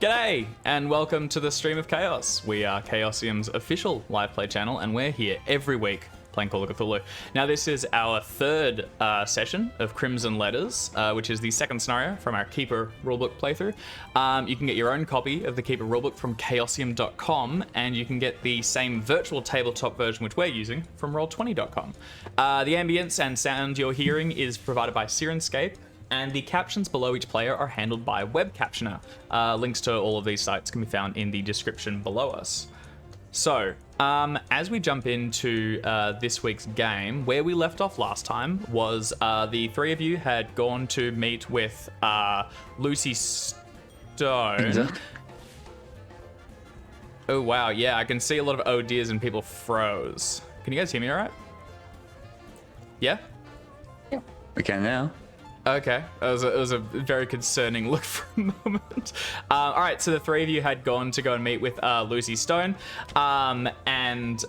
G'day, and welcome to the Stream of Chaos. We are Chaosium's official live play channel, and we're here every week playing Call of Cthulhu. Now, this is our third session of Crimson Letters, which is the second scenario from our Keeper Rulebook playthrough. You can get your own copy of the Keeper Rulebook from chaosium.com, and you can get the same virtual tabletop version which we're using from roll20.com. The ambience and sound you're hearing is provided by Sirenscape, and the captions below each player are handled by Web Captioner. Links to all of these sites can be found in the description below us. So, as we jump into this week's game, where we left off last time was the three of you had gone to meet with Lucy Stone. Oh, wow, yeah, I can see a lot of oh dears and people froze. Can you guys hear me all right? Yeah? We can now. Okay, it was a very concerning look for a moment. All right, so the three of you had gone to go and meet with Lucy Stone, and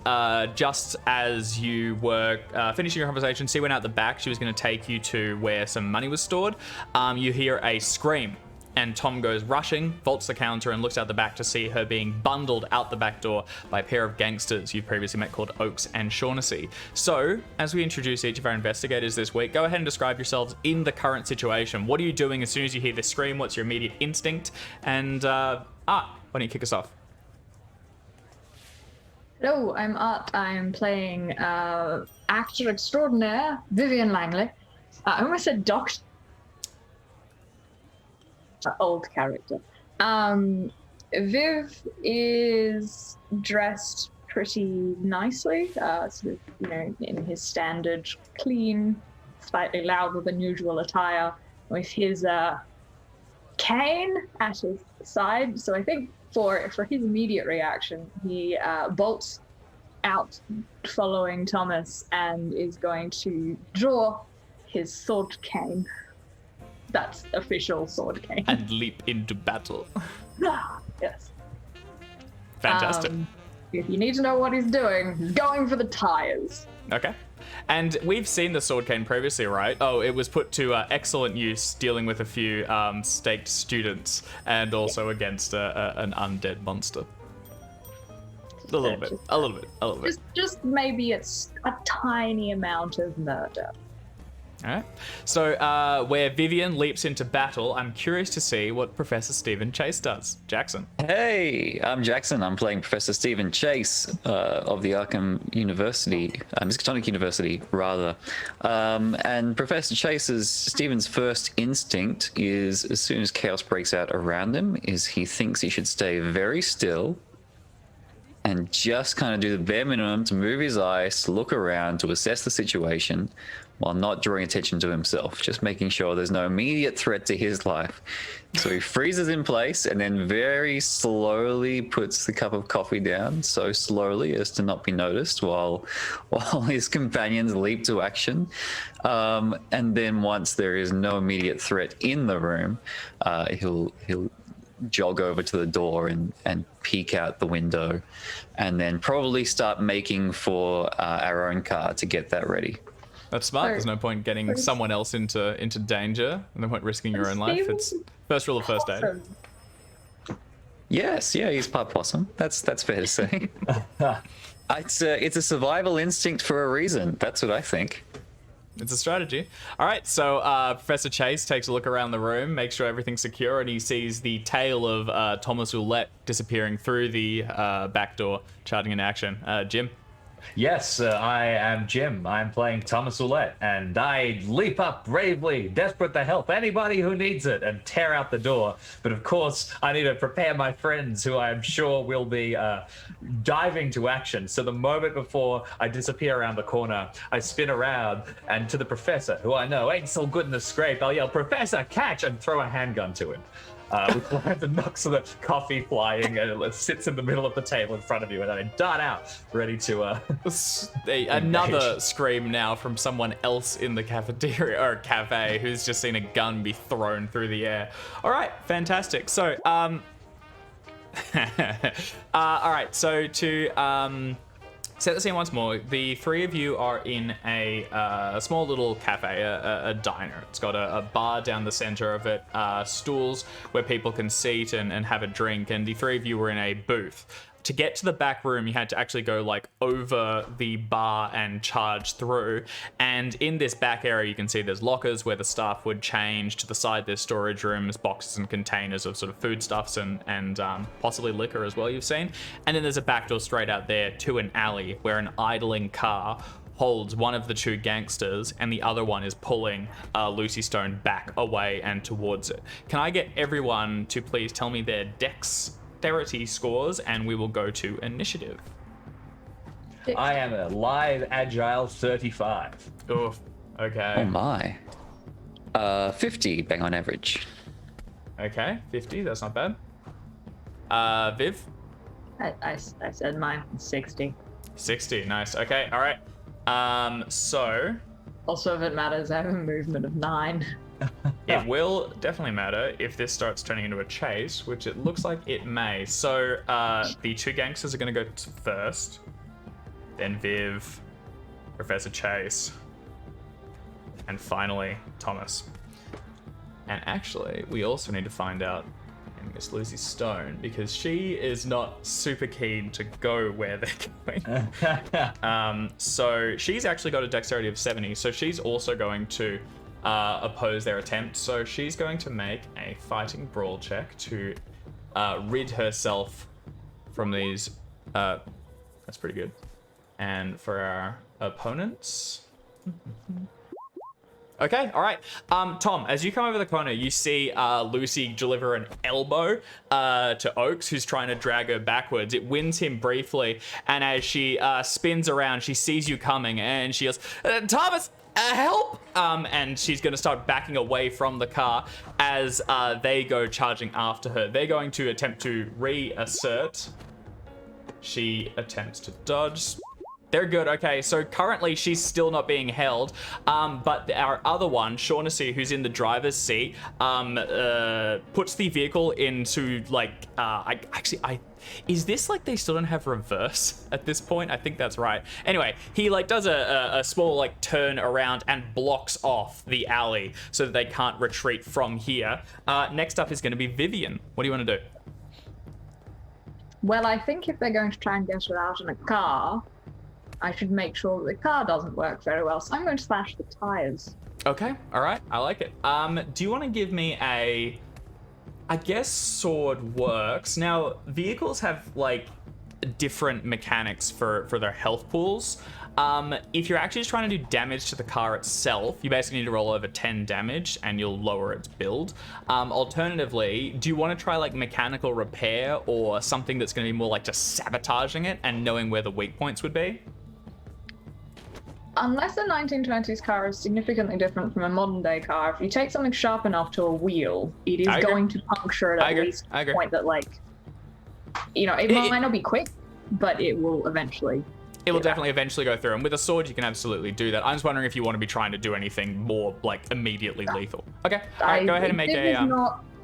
just as you were finishing your conversation, she went out the back. She was going to take you to where some money was stored. You hear a scream, and Tom goes rushing, vaults the counter, and looks out the back to see her being bundled out the back door by a pair of gangsters you've previously met called Oaks and Shaughnessy. So, as we introduce each of our investigators this week, go ahead and describe yourselves in the current situation. What are you doing as soon as you hear the scream? What's your immediate instinct? And, why don't you kick us off? Hello, I'm Art. I'm playing actor extraordinaire Vivian Langley. I almost said doctor. Old character. Viv is dressed pretty nicely, sort of, in his standard clean, slightly louder than usual attire, with his cane at his side. So I think for his immediate reaction, he bolts out following Thomas and is going to draw his sword cane. That's official sword cane. And leap into battle. Yes. Fantastic. If you need to know what he's doing, he's going for the tires. Okay. And we've seen the sword cane previously, right? Oh, it was put to excellent use dealing with a few staked students and also against an undead monster. A little bit. Just maybe it's a tiny amount of murder. All right. So where Vivian leaps into battle, I'm curious to see what Professor Stephen Chase does. Jackson. Hey, I'm Jackson. I'm playing Professor Stephen Chase of the Miskatonic University, rather. And Professor Stephen's first instinct is, as soon as chaos breaks out around him, is he thinks he should stay very still and just kind of do the bare minimum to move his eyes, to look around, to assess the situation, while not drawing attention to himself, just making sure there's no immediate threat to his life. So he freezes in place and then very slowly puts the cup of coffee down, so slowly as to not be noticed, while his companions leap to action. And then once there is no immediate threat in the room, he'll jog over to the door and peek out the window, and then probably start making for our own car to get that ready. That's smart. There's no point getting someone else into danger, and no point risking your own life. It's first rule of first aid. Yes, yeah, he's part possum. That's fair to say. It's a survival instinct for a reason. That's what I think. It's a strategy. All right, so Professor Chase takes a look around the room, makes sure everything's secure, and he sees the tail of Thomas Ouellette disappearing through the back door, charging into action. Jim? Yes, I am Jim. I'm playing Thomas Ouellette, and I leap up bravely, desperate to help anybody who needs it, and tear out the door. But of course, I need to prepare my friends, who I am sure will be diving to action. So the moment before I disappear around the corner, I spin around, and to the professor, who I know ain't so good in the scrape, I'll yell, "Professor, catch!" and throw a handgun to him. Which lands and knocks the coffee flying, and it sits in the middle of the table in front of you, and I dart out, ready to another scream now from someone else in the cafeteria or cafe who's just seen a gun be thrown through the air. All right, fantastic. So, all right, so to Set the scene once more. The three of you are in a small little cafe, a diner. It's got a bar down the center of it, stools where people can seat and have a drink, and the three of you were in a booth. To get to the back room, you had to actually go like over the bar and charge through. And in this back area, you can see there's lockers where the staff would change. To the side, there's storage rooms, boxes and containers of sort of foodstuffs and possibly liquor as well, you've seen. And then there's a back door straight out there to an alley where an idling car holds one of the two gangsters and the other one is pulling Lucy Stone back away and towards it. Can I get everyone to please tell me their dexterity scores, and we will go to initiative. I am a live agile 35. Oof. Okay. Oh my. 50, bang on average. Okay, 50, that's not bad. Viv? I said mine 60. 60, nice. Okay, all right. So Also, if it matters, I have a movement of 9. it will definitely matter if this starts turning into a chase, which it looks like it may. So the two gangsters are going to go first, then Viv, Professor Chase, and finally Thomas. And actually, we also need to find out Miss Lucy Stone, because she is not super keen to go where they're going. So she's actually got a dexterity of 70, so she's also going to oppose their attempt. So she's going to make a fighting brawl check to rid herself from these. That's pretty good. And for our opponents. Okay, all right. Tom, as you come over the corner, you see Lucy deliver an elbow to Oaks, who's trying to drag her backwards. It wins him briefly, and as she spins around, she sees you coming, and she goes, Thomas, help! And she's going to start backing away from the car as they go charging after her. They're going to attempt to reassert. She attempts to dodge. They're good. Okay, so currently she's still not being held, but our other one, Shaughnessy, who's in the driver's seat, puts the vehicle into like is this like they still don't have reverse at this point? I think that's right. Anyway, he like does a small like turn around and blocks off the alley so that they can't retreat from here. Next up is going to be Vivian. What do you want to do? Well, I think if they're going to try and get her out in a car, I should make sure that the car doesn't work very well, so I'm going to slash the tires. Okay, all right, I like it. Do you want to give me a... I guess sword works. Now, vehicles have, like, different mechanics for their health pools. If you're actually just trying to do damage to the car itself, you basically need to roll over 10 damage and you'll lower its build. Alternatively, do you want to try like mechanical repair or something that's going to be more like just sabotaging it and knowing where the weak points would be? Unless a 1920s car is significantly different from a modern day car, if you take something sharp enough to a wheel, it is going to puncture it at least to a point that, like, you know, it might not be quick, but it will eventually. It will definitely eventually go through, and with a sword, you can absolutely do that. I'm just wondering if you want to be trying to do anything more, like, immediately lethal. Okay, all right, go ahead and make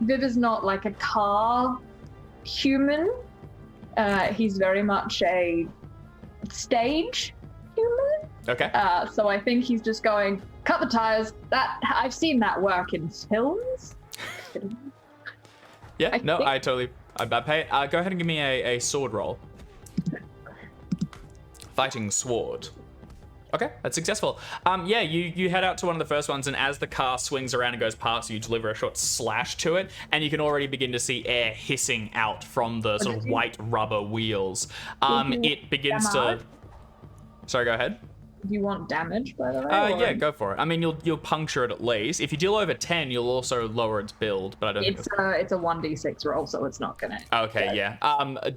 Viv is not like a car human. He's very much a stage human. Okay. So I think he's just going, cut the tires. That I've seen that work in films. Yeah, I totally pay it. Go ahead and give me a sword roll. Fighting sword. Okay, that's successful. Yeah, you head out to one of the first ones, and as the car swings around and goes past, you deliver a short slash to it, and you can already begin to see air hissing out from the sort of white rubber wheels. It begins to... Sorry, go ahead. Do you want damage, by the way? Yeah, go for it. I mean, you'll puncture it at least. If you deal over 10, you'll also lower its build, but I don't think it's a 1d6 roll, so it's not gonna. Okay, yeah.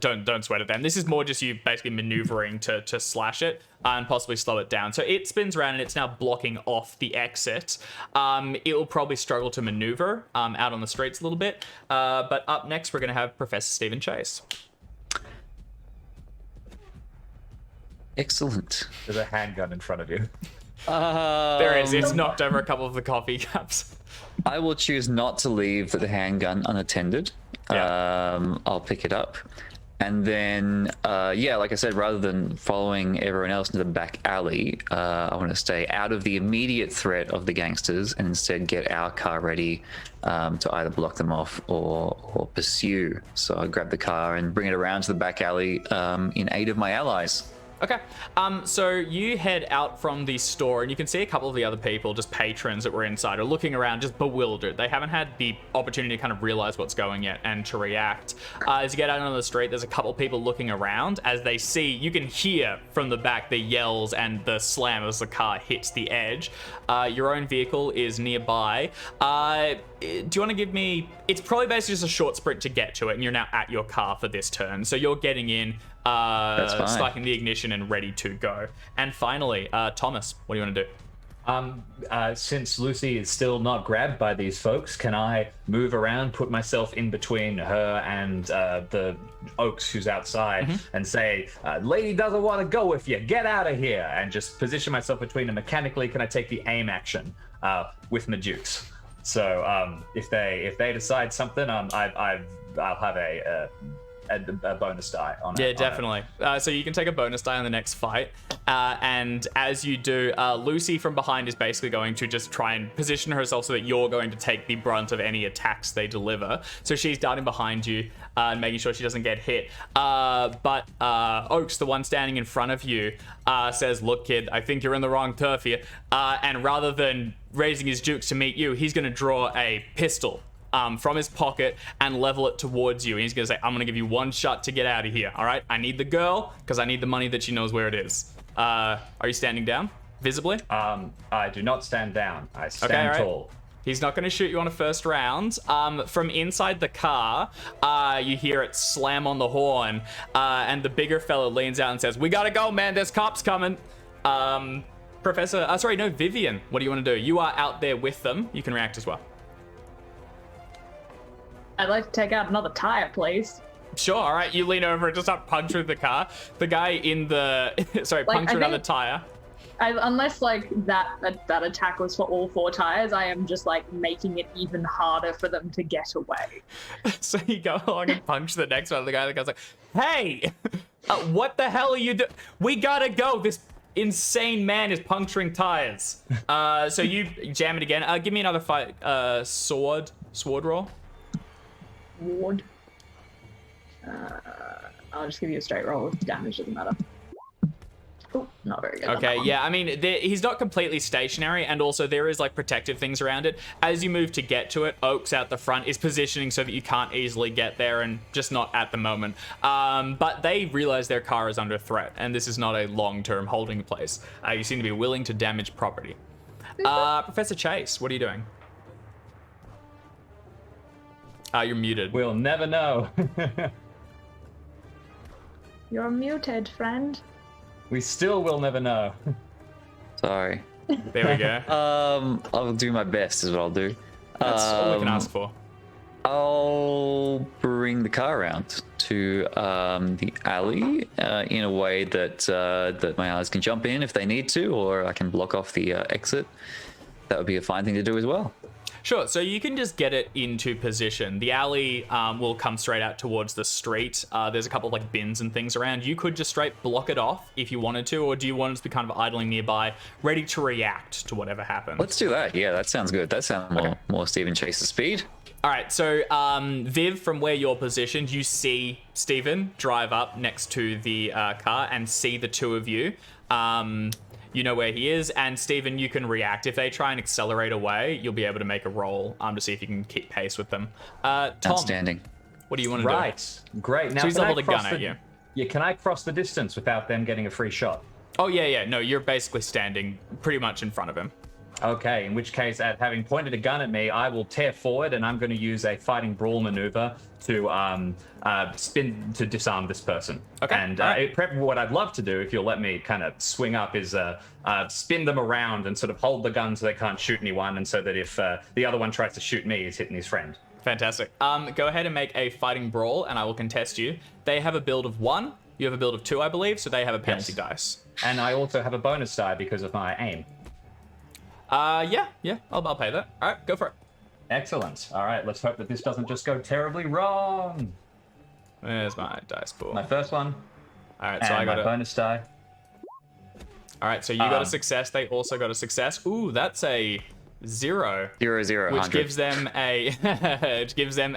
Don't sweat it then. This is more just you basically maneuvering to slash it and possibly slow it down. So it spins around and it's now blocking off the exit. It will probably struggle to maneuver out on the streets a little bit. But up next, we're gonna have Professor Stephen Chase. Excellent. There's a handgun in front of you. There is. It's knocked over a couple of the coffee cups. I will choose not to leave the handgun unattended. Yeah. I'll pick it up. And then, like I said, rather than following everyone else into the back alley, I want to stay out of the immediate threat of the gangsters and instead get our car ready to either block them off or pursue. So I grab the car and bring it around to the back alley in aid of my allies. Okay, so you head out from the store and you can see a couple of the other people, just patrons that were inside, are looking around just bewildered. They haven't had the opportunity to kind of realize what's going yet and to react. As you get out on the street, there's a couple of people looking around as they see, you can hear from the back the yells and the slam as the car hits the edge. Your own vehicle is nearby. Do you want to give me, it's probably basically just a short sprint to get to it and you're now at your car for this turn. So you're getting in, spiking the ignition and ready to go. And finally, Thomas, what do you want to do? Since Lucy is still not grabbed by these folks, can I move around, put myself in between her and the Oaks who's outside and say, lady doesn't want to go with you, get out of here, and just position myself between them mechanically? Can I take the aim action with my dukes? So if they decide something, I'll have a bonus die on it. Yeah, definitely. So you can take a bonus die on the next fight. And as you do, Lucy from behind is basically going to just try and position herself so that you're going to take the brunt of any attacks they deliver. So she's darting behind you and making sure she doesn't get hit. But Oaks, the one standing in front of you, says, look, kid, I think you're in the wrong turf here. And rather than raising his dukes to meet you, he's going to draw a pistol from his pocket and level it towards you. And he's going to say, I'm going to give you one shot to get out of here. All right. I need the girl because I need the money that she knows where it is. Are you standing down visibly? I do not stand down. I stand tall. He's not going to shoot you on a first round. From inside the car, you hear it slam on the horn. And the bigger fellow leans out and says, we got to go, man. There's cops coming. Vivian, what do you want to do? You are out there with them. You can react as well. I'd like to take out another tire, please. Sure, all right. You lean over and just start puncturing the car. The guy in the... puncture another tire. Unless, that attack was for all 4 tires, I am just, making it even harder for them to get away. So you go along and punch the next one. The guy's like, hey, what the hell are you doing? We gotta go. This insane man is puncturing tires. So you jam it again. Give me another fight. Sword roll. Ward. I'll just give you a straight roll. Damage doesn't matter. Oh, not very good. Okay, yeah, I mean, he's not completely stationary, and also there is protective things around it. As you move to get to it, Oaks out the front is positioning so that you can't easily get there, and just not at the moment. But they realize their car is under threat, and this is not a long-term holding place. You seem to be willing to damage property. Professor Chase, what are you doing? You're muted. We'll never know. You're muted, friend. We still will never know. Sorry. There we go. I'll do my best is what I'll do. That's all we can ask for. I'll bring the car around to the alley in a way that my allies can jump in if they need to, or I can block off the exit. That would be a fine thing to do as well. Sure, so you can just get it into position. The alley will come straight out towards the street. There's a couple of bins and things around. You could just straight block it off if you wanted to, or do you want it to be kind of idling nearby, ready to react to whatever happens? Let's do that. Yeah, that sounds good. That sounds more Stephen Chase's speed. All right, so Viv, from where you're positioned, you see Stephen drive up next to the car and see the two of you. You know where he is, and Stephen, you can react. If they try and accelerate away, you'll be able to make a roll to see if you can keep pace with them. Tom, outstanding. What do you want to do? Right, great. Now, so he's leveled a gun at you. Yeah, can I cross the distance without them getting a free shot? Oh, yeah. No, you're basically standing pretty much in front of him. Okay, in which case, having pointed a gun at me, I will tear forward, and I'm going to use a fighting brawl maneuver to spin to disarm this person. Okay. And what I'd love to do, if you'll let me kind of swing up, is spin them around and sort of hold the gun so they can't shoot anyone, and so that if the other one tries to shoot me, he's hitting his friend. Fantastic. Go ahead and make a fighting brawl, and I will contest you. They have a build of 1. You have a build of 2, I believe, so they have a penalty dice. And I also have a bonus die because of my aim. Yeah, I'll pay that. All right, go for it. Excellent. All right, let's hope that this doesn't just go terribly wrong. Where's my dice pool? My first one. All right, And so I got my it. bonus die. All right, so you got a success. They also got a success. Ooh, that's a 0. 0, 0, Which 100. gives them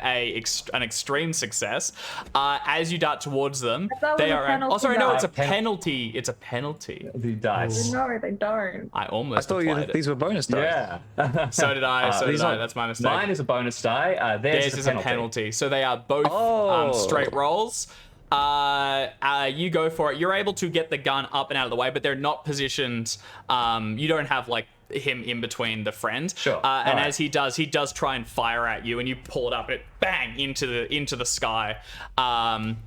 an extreme success. As you dart towards them, thought it they was a are. penalty Oh, sorry, no, die. it's a penalty. It's a penalty. The dice. No, they don't. I I almost thought applied it. these were bonus dice. Yeah. So did I. So did these I. are- That's my mistake. Mine is a bonus die. Theirs Theirs is a penalty. So they are both Oh. straight rolls. You go for it. You're able to get the gun up and out of the way, but they're not positioned. You don't have like him in between the friend. Sure. And Alright. as he does try and fire at you, and you pull it up, and it bang into the sky. And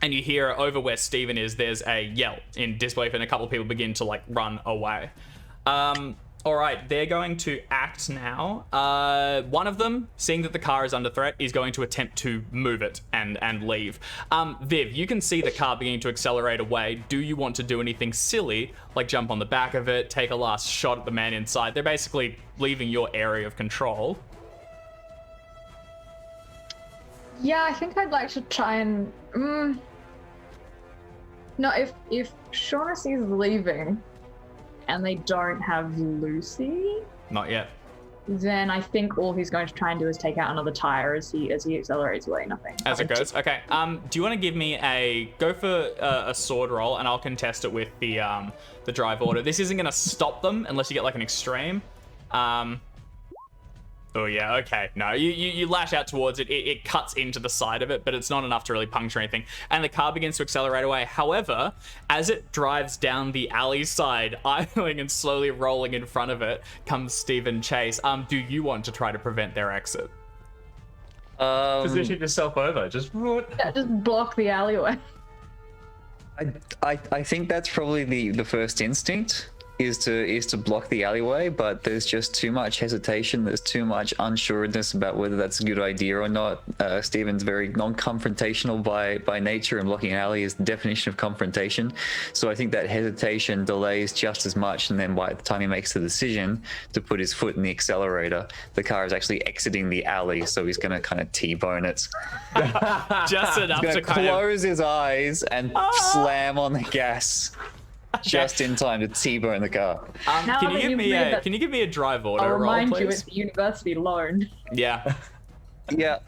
you hear over where Steven is. There's a yell in disbelief, and a couple of people begin to like run away. All right, they're going to act now. One of them, seeing that the car is under threat, is going to attempt to move it and leave. Viv, you can see the car beginning to accelerate away. Do you want to do anything silly, like jump on the back of it, take a last shot at the man inside? They're basically leaving your area of control. Yeah, I think I'd like to try and. No, if Shaughnessy is leaving, and they don't have Lucy, Not yet. then I think all he's going to try and do is take out another tire as he accelerates away. Nothing. As it goes. Okay. Do you want to give me go for a sword roll, and I'll contest it with the drive order. This isn't going to stop them unless you get like an extreme. Oh yeah, okay. No, you lash out towards it. It cuts into the side of it, but it's not enough to really puncture anything. And the car begins to accelerate away. However, as it drives down the alley side, idling and slowly rolling in front of it, comes Stephen Chase. Do you want to try to prevent their exit? Position yourself over. Just. Yeah, just block the alleyway. I think that's probably the first instinct is to block the alleyway, but there's just too much hesitation. There's too much unsureness about whether that's a good idea or not. Steven's very non-confrontational by nature, and blocking an alley is the definition of confrontation. So I think that hesitation delays just as much, and then by the time he makes the decision to put his foot in the accelerator, the car is actually exiting the alley, so he's going to kind of T-bone it. Just enough He's to going to kind of. close his eyes and slam on the gas. Just in time to T-bone the car. Now Can you that give you've me made that- can you give me a drive order I'll roll, remind you, please? it's the university loan. Yeah. Yeah.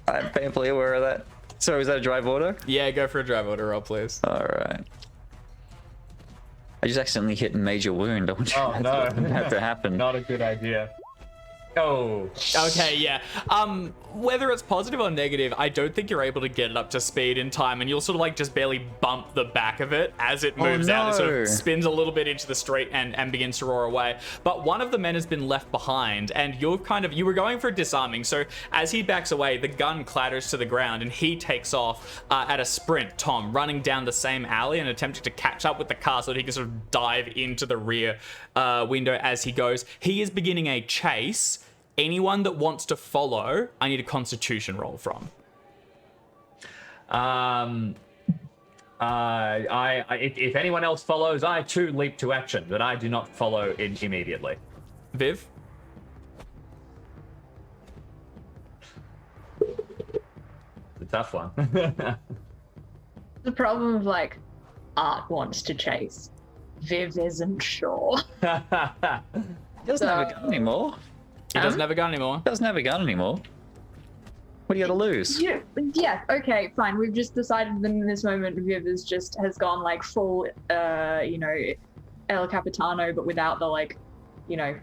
I'm painfully aware of that. So is that a drive order? Yeah, go for a drive order roll, please. All right. I just accidentally hit major wound. I wonder Oh if no! that's what had to happen. Not a good idea. Oh. Okay, yeah. Whether it's positive or negative, I don't think you're able to get it up to speed in time, and you'll sort of like just barely bump the back of it as it moves out. It sort no. of spins a little bit into the street and begins to roar away. But one of the men has been left behind, and you were going for disarming. So as he backs away, the gun clatters to the ground, and he takes off at a sprint, Tom, running down the same alley and attempting to catch up with the car so that he can sort of dive into the rear window as he goes. He is beginning a chase. Anyone that wants to follow, I need a constitution roll from. If anyone else follows, I too leap to action, but I do not follow in immediately. Viv? It's a tough one. The problem of like, Art wants to chase. Viv isn't sure. He doesn't have a gun anymore. He doesn't have a gun anymore. Doesn't have a gun anymore. What do you got to lose? Yeah, okay, fine. We've just decided that in this moment Viv has gone like full El Capitano, but without the like,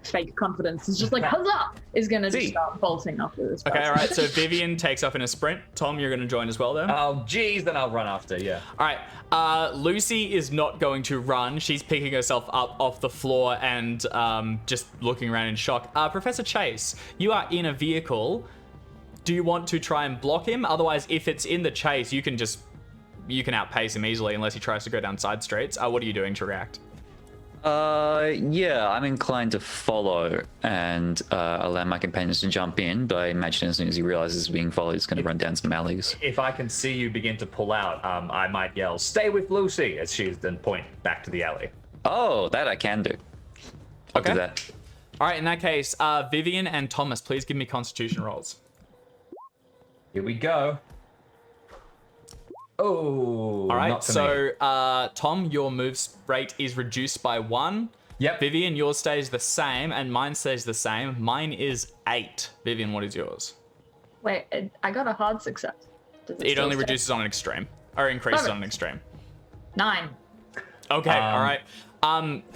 fake confidence. It's just like huzzah! Is gonna just start bolting after this. Okay, person. all right. So Vivian takes off in a sprint. Tom, you're going to join as well, then. Oh, geez, then I'll run after, yeah. All right. Lucy is not going to run. She's picking herself up off the floor and just looking around in shock. Professor Chase, you are in a vehicle. Do you want to try and block him? Otherwise, if it's in the chase, you can outpace him easily unless he tries to go down side streets. What are you doing to react? Yeah, I'm inclined to follow and allow my companions to jump in, but I imagine as soon as he realizes he's being followed, he's going to run down some alleys. If I can see you begin to pull out, I might yell, "Stay with Lucy," as she's then point back to the alley. Oh, that I can do. I'll do that. All right, in that case, Vivian and Thomas, please give me constitution rolls. Here we go. Oh, All right, not for me. so Tom, your move rate is reduced by 1. Yep. Vivian, yours stays the same, and mine stays the same. Mine is 8. Vivian, what is yours? Wait, I got a hard success. Does It still only stay? reduces on an extreme, or increases Perfect. on an extreme. 9. Okay, all right.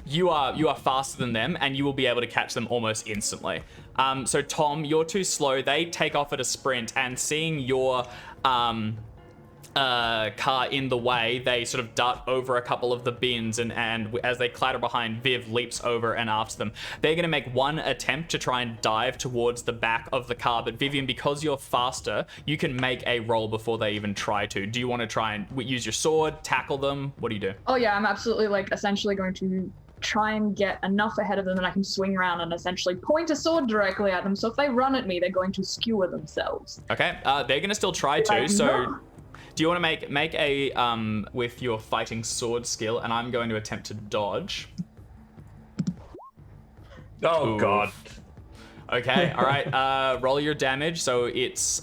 You are faster than them, and you will be able to catch them almost instantly. So Tom, you're too slow. They take off at a sprint, and seeing your car in the way, they sort of dart over a couple of the bins, and as they clatter behind, Viv leaps over and after them. They're going to make one attempt to try and dive towards the back of the car, but Vivian, because you're faster, you can make a roll before they even try to. Do you want to try and use your sword, tackle them? What do you do? Oh yeah, I'm absolutely essentially going to try and get enough ahead of them that I can swing around and essentially point a sword directly at them. So if they run at me, they're going to skewer themselves. Okay, they're going to still try to, Like, so... no. Do you want to make a with your fighting sword skill, and I'm going to attempt to dodge. Oh, Ooh. God. Okay, all right. Roll your damage. So it's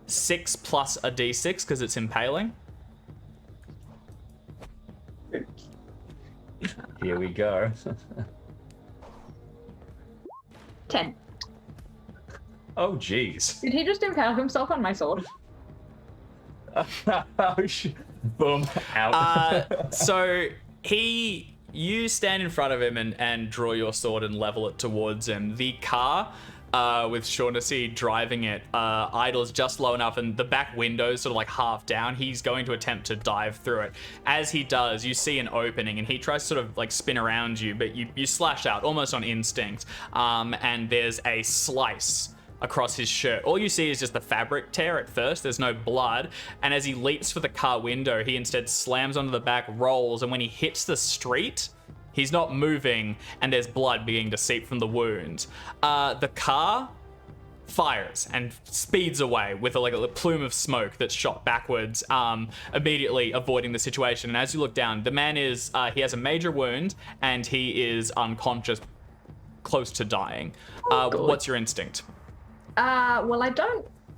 6 plus a d6 because it's impaling. Here we go. 10. Oh, jeez. Did he just impale himself on my sword? Oh, boom. Out. So you stand in front of him and draw your sword and level it towards him. The car, with Shaughnessy driving it, idles just low enough, and the back window's sort of like half down. He's going to attempt to dive through it. As he does, you see an opening, and he tries to sort of like spin around you, but you slash out almost on instinct, and there's a slice across his shirt. All you see is just the fabric tear at first. There's no blood. And as he leaps for the car window, he instead slams onto the back, rolls, and when he hits the street, he's not moving, and there's blood beginning to seep from the wound. The car fires and speeds away with a plume of smoke that's shot backwards, immediately avoiding the situation. And as you look down, the man is, he has a major wound, and he is unconscious, close to dying. What's your instinct? Well,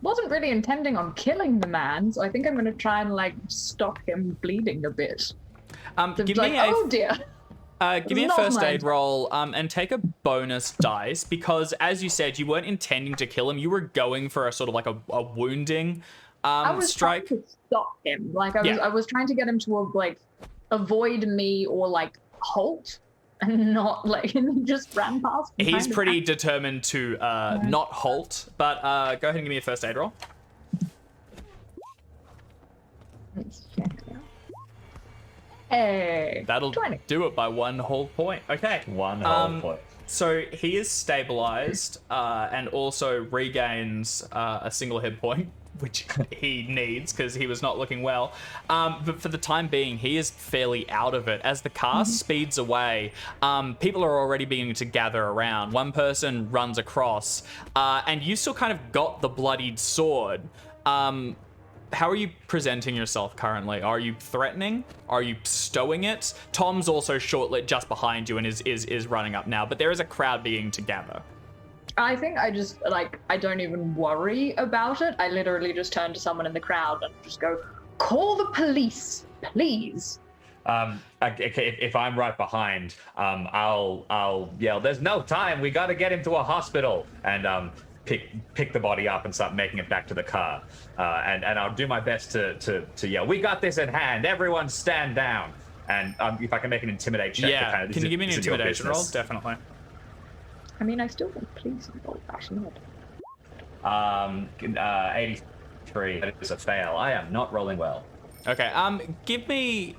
wasn't really intending on killing the man, so I think I'm going to try and stop him bleeding a bit. Give me a oh dear. Give me a Not first mine. aid roll, and take a bonus dice, because as you said, you weren't intending to kill him. You were going for a sort of like a wounding I was strike. trying to stop him. Yeah. I was trying to get him to avoid me or halt, and not and he just ran past me. He's pretty determined to not halt, but go ahead and give me a first aid roll. Let's check it out. Hey, That'll 20. do it by 1 whole point. Okay. One whole point. So he is stabilized and also regains a single hit point, which he needs because he was not looking well. But for the time being, he is fairly out of it. As the car speeds away, people are already beginning to gather around. One person runs across, and you still kind of got the bloodied sword. How are you presenting yourself currently? Are you threatening? Are you stowing it? Tom's also short-lit just behind you and is running up now, but there is a crowd beginning to gather. I think I just I don't even worry about it. I literally just turn to someone in the crowd and just go, "Call the police, please." If I'm right behind, I'll yell, "There's no time. We got to get him to a hospital." And pick the body up and start making it back to the car. And I'll do my best to yell, "We got this in hand. Everyone stand down." And if I can make an intimidate check. Yeah, to kind of, can you give me an this is your intimidation roll? business. Definitely. I mean, I still think police involved. Actually, not. 83. That is a fail. I am not rolling well. Okay, give me...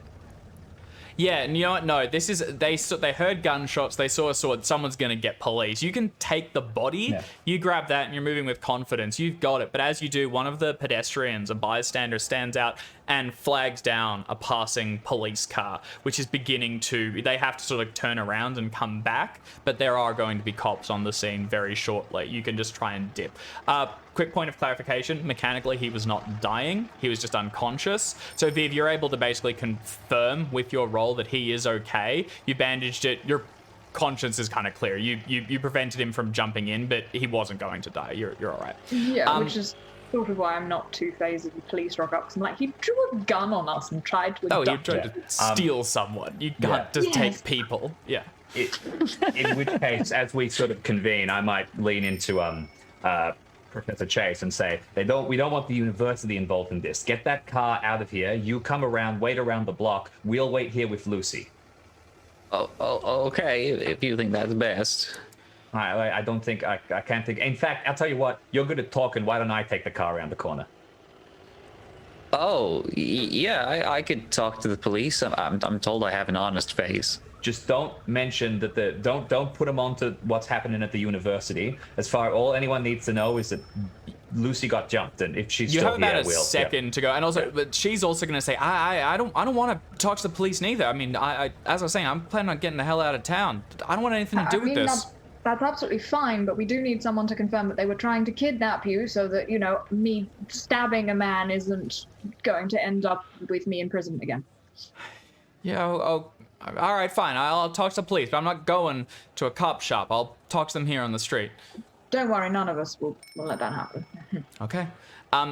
Yeah, and you know what? No, this is... They heard gunshots, they saw a sword, someone's gonna get police. You can take the body, Yeah. you grab that, and you're moving with confidence. You've got it. But as you do, one of the pedestrians, a bystander, stands out and flags down a passing police car, which is beginning to... They have to sort of turn around and come back, but there are going to be cops on the scene very shortly. You can just try and dip. Quick point of clarification, mechanically he was not dying, he was just unconscious. So Viv, you're able to basically confirm with your roll that he is okay. You bandaged it, your conscience is kind of clear. You prevented him from jumping in, but he wasn't going to die. You're all right. yeah, which is sort of why I'm not too phased if the police rock up. Because I'm like, he drew a gun on us and tried to Oh, you abduct tried us. to steal someone. You can't just Yes. take people. Yeah. In which case, as we sort of convene, I might lean into Professor Chase and say, we don't want the university involved in this. Get that car out of here. You come around, wait around the block. We'll wait here with Lucy. Oh, okay. If you think that's best. I don't think I can't think. In fact, I'll tell you what. You're good at talking. Why don't I take the car around the corner? Oh, yeah. I could talk to the police. I'm told I have an honest face. Just don't mention that don't put them onto what's happening at the university. All anyone needs to know is that Lucy got jumped, and if she's You still have about here, a second to go, and also, but she's also going to say, I don't want to talk to the police neither. I mean, I as I was saying, I'm planning on getting the hell out of town. I don't want anything to do with this. That's absolutely fine, but we do need someone to confirm that they were trying to kidnap you, so that me stabbing a man isn't going to end up with me in prison again. Yeah. Oh, all right, fine. I'll talk to the police, but I'm not going to a cop shop. I'll talk to them here on the street. Don't worry, none of us will let that happen. Okay.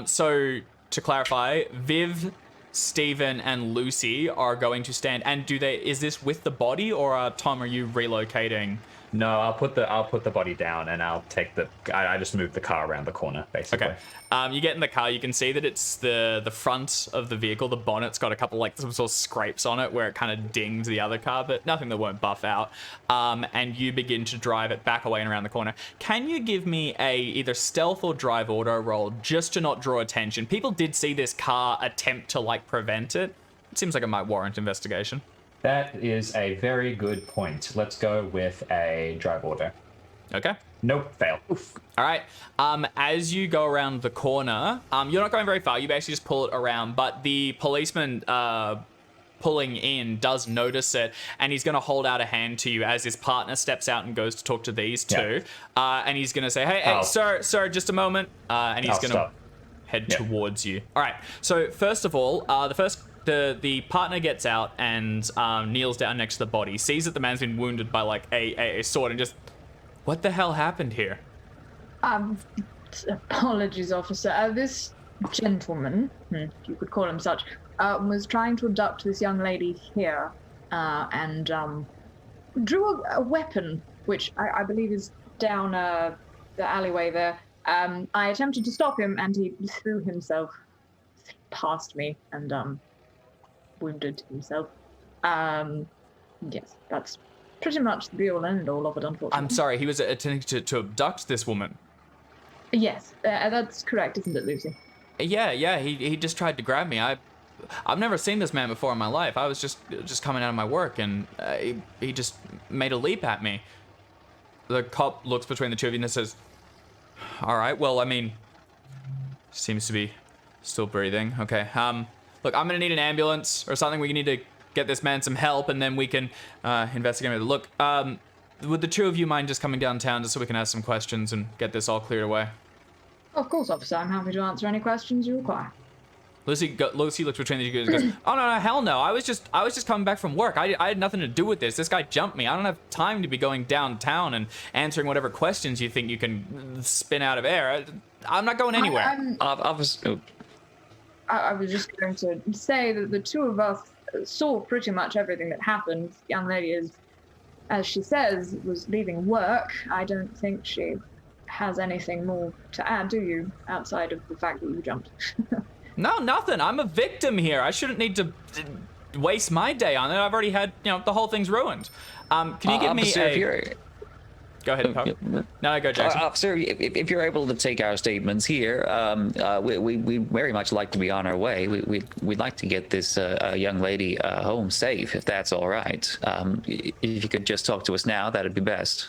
So to clarify, Viv, Steven, and Lucy are going to stand. And is this with the body, or Tom, are you relocating? No, I'll put the body down, and I'll take I just moved the car around the corner, basically. Okay. You get in the car. You can see that it's the front of the vehicle. The bonnet's got a couple some sort of scrapes on it where it kind of dinged the other car, but nothing that won't buff out. And you begin to drive it back away and around the corner. Can you give me a either stealth or drive auto roll just to not draw attention? People did see this car attempt to prevent it. It seems like it might warrant investigation. That is a very good point. Let's go with a drive order. Okay. Nope, fail. Oof. All right. As you go around the corner, you're not going very far. You basically just pull it around, but the policeman pulling in does notice it, and he's going to hold out a hand to you as his partner steps out and goes to talk to these two. And he's going to say, hey, sir, just a moment. And he's going to head towards you. All right. So first of all, the partner gets out and kneels down next to the body, sees that the man's been wounded by a sword, and just, what the hell happened here? Apologies, officer. This gentleman, if you could call him such, was trying to abduct this young lady here, and drew a weapon, which I believe is down the alleyway there. I attempted to stop him, and he threw himself past me and wounded himself. Yes, that's pretty much the be-all and end-all of it, unfortunately. I'm sorry, he was attempting to abduct this woman. Yes, that's correct, isn't it, Lucy? Yeah, he just tried to grab me. I've never seen this man before in my life. I was just coming out of my work, and he just made a leap at me. The cop looks between the two of you and says, all right, well, I mean, seems to be still breathing. Okay, look, I'm gonna need an ambulance or something. We need to get this man some help, and then we can investigate it. Look, would the two of you mind just coming downtown just so we can ask some questions and get this all cleared away? Of course, officer. I'm happy to answer any questions you require. Lucy looks between the two and goes, oh, no, hell no. I was just coming back from work. I had nothing to do with this. This guy jumped me. I don't have time to be going downtown and answering whatever questions you think you can spin out of air. I'm not going anywhere. I was just going to say that the two of us saw pretty much everything that happened. The young lady is, as she says, was leaving work. I don't think she has anything more to add, do you, outside of the fact that you jumped? No, nothing. I'm a victim here. I shouldn't need to waste my day on it. I've already had, the whole thing's ruined. Can you give me a... Go ahead, Poe. No, go, Jackson. Officer, if you're able to take our statements here, we very much like to be on our way. We'd like to get this young lady home safe, if that's all right. If you could just talk to us now, that'd be best.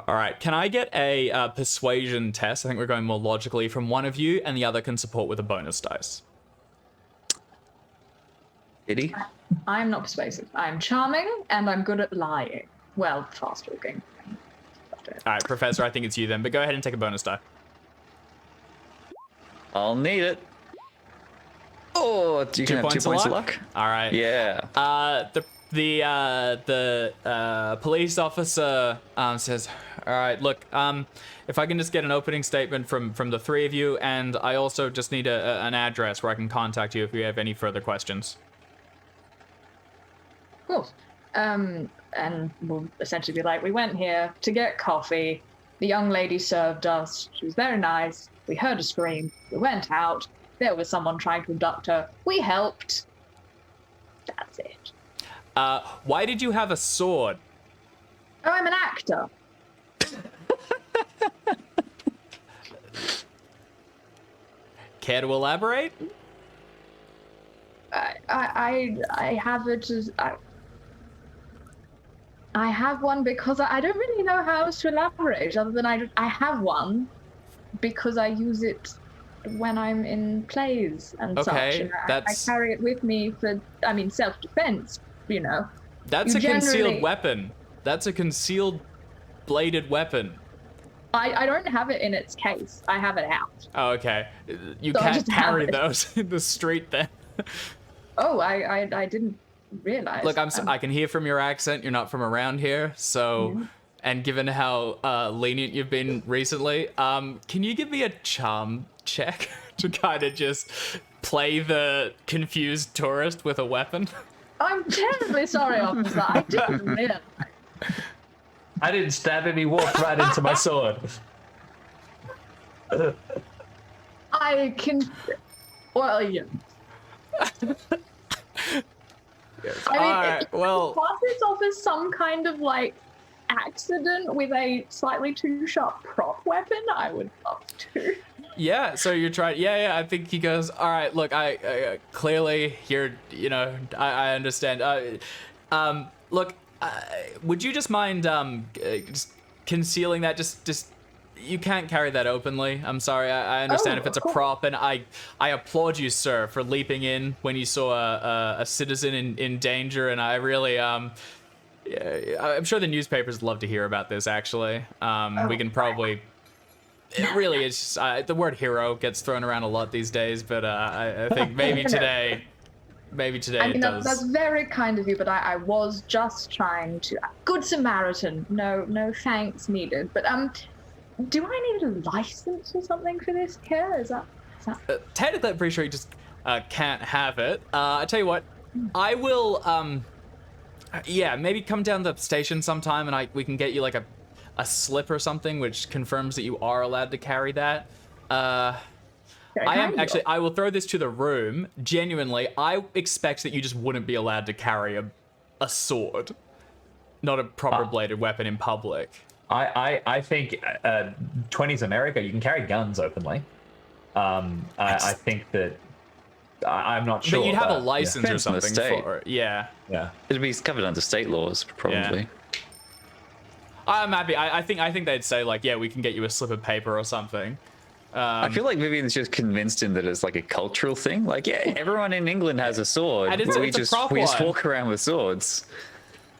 All right. Can I get a persuasion test? I think we're going more logically from one of you, and the other can support with a bonus dice. Did I'm not persuasive. I'm charming, and I'm good at lying. Well, fast talking. All right, Professor, I think it's you then, but go ahead and take a bonus die. I'll need it. Oh, you can have 2 points of luck. All right. Yeah. The police officer says, "All right, look, if I can just get an opening statement from the three of you, and I also just need an address where I can contact you if you have any further questions." Of course. And we'll essentially be like, we went here to get coffee. The young lady served us. She was very nice. We heard a scream. We went out. There was someone trying to abduct her. We helped. That's it. Why did you have a sword? Oh, I'm an actor. Care to elaborate? I have it as... I have one because I don't really know how else to elaborate other than I have one because I use it when I'm in plays and such. And I carry it with me for, self-defense, you know. That's a concealed weapon. That's a concealed bladed weapon. I don't have it in its case. I have it out. Oh, okay. You can't carry those in the street then. Oh, I didn't realize. Look, I can hear from your accent you're not from around here, so and given how lenient you've been recently, can you give me a charm check to kind of just play the confused tourist with a weapon? I'm terribly sorry, officer. I didn't realize. I didn't stab him, he walked right into my sword. I can... Well, yeah. Yes. If well... pass this off as some kind of, accident with a slightly too sharp prop weapon, I would love to. Yeah, so you're trying... Yeah, I think he goes, all right, look, I clearly, you're, I understand. Look... would you just mind just concealing that? Just you can't carry that openly. I'm sorry. I understand if it's a prop, and I applaud you, sir, for leaping in when you saw a citizen in danger. And I really I'm sure the newspapers love to hear about this. Actually, we can probably. It really is just, the word hero gets thrown around a lot these days, but I think maybe today. Maybe today it does. That's very kind of you, but I was just trying to... Good Samaritan. No thanks needed. But, do I need a license or something for this care? Is that... Technically, I'm pretty sure you just can't have it. I tell you what, I will, maybe come down to the station sometime and we can get you, a slip or something which confirms that you are allowed to carry that. I will throw this to the room. Genuinely, I expect that you just wouldn't be allowed to carry a sword, not a proper bladed weapon in public. I think 20s America, you can carry guns openly. I think that I'm not sure. But you'd have a license or something for it. Yeah. It'd be covered under state laws, probably. Yeah. I'm happy. I think they'd say we can get you a slip of paper or something. I feel like Vivian's just convinced him that it's a cultural thing. Everyone in England has a sword. And we just walk around with swords.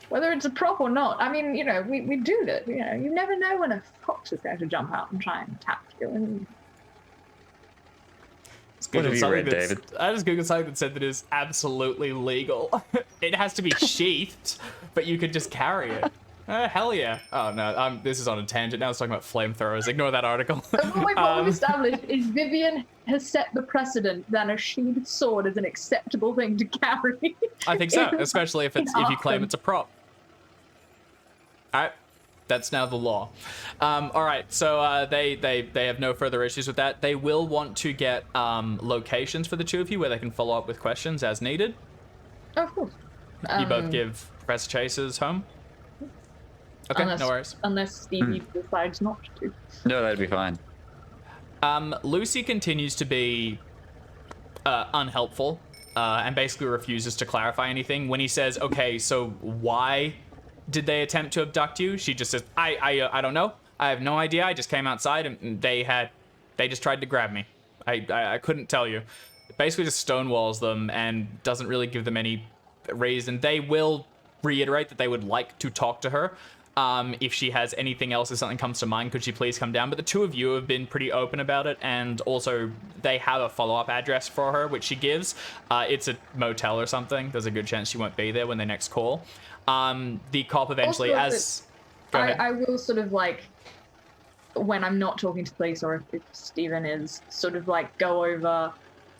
Whether it's a prop or not, we do that. You never know when a fox is going to jump out and try and attack you. What have you read, David? I just googled something that said that is absolutely legal. It has to be sheathed, but you could just carry it. Hell yeah. Oh, no, this is on a tangent. Now it's talking about flamethrowers. Ignore that article. What we've established is Vivian has set the precedent that a sheathed sword is an acceptable thing to carry. I think so, especially if you claim it's a prop. All right. That's now the law. All right, so they have no further issues with that. They will want to get locations for the two of you where they can follow up with questions as needed. Oh, of course. You both give Professor Chase's home? Okay, no worries. Unless Stevie decides not to. No, that'd be fine. Lucy continues to be unhelpful and basically refuses to clarify anything. When he says, okay, so why did they attempt to abduct you? She just says, I don't know. I have no idea. I just came outside and they just tried to grab me. I couldn't tell you. Basically just stonewalls them and doesn't really give them any reason. They will reiterate that they would like to talk to her. If she has anything else, if something comes to mind, could she please come down? But the two of you have been pretty open about it, and also they have a follow-up address for her, which she gives. It's a motel or something. There's a good chance she won't be there when they next call. The cop eventually, Also, Go ahead. I will sort of like, when I'm not talking to police or if Stephen is, sort of like go over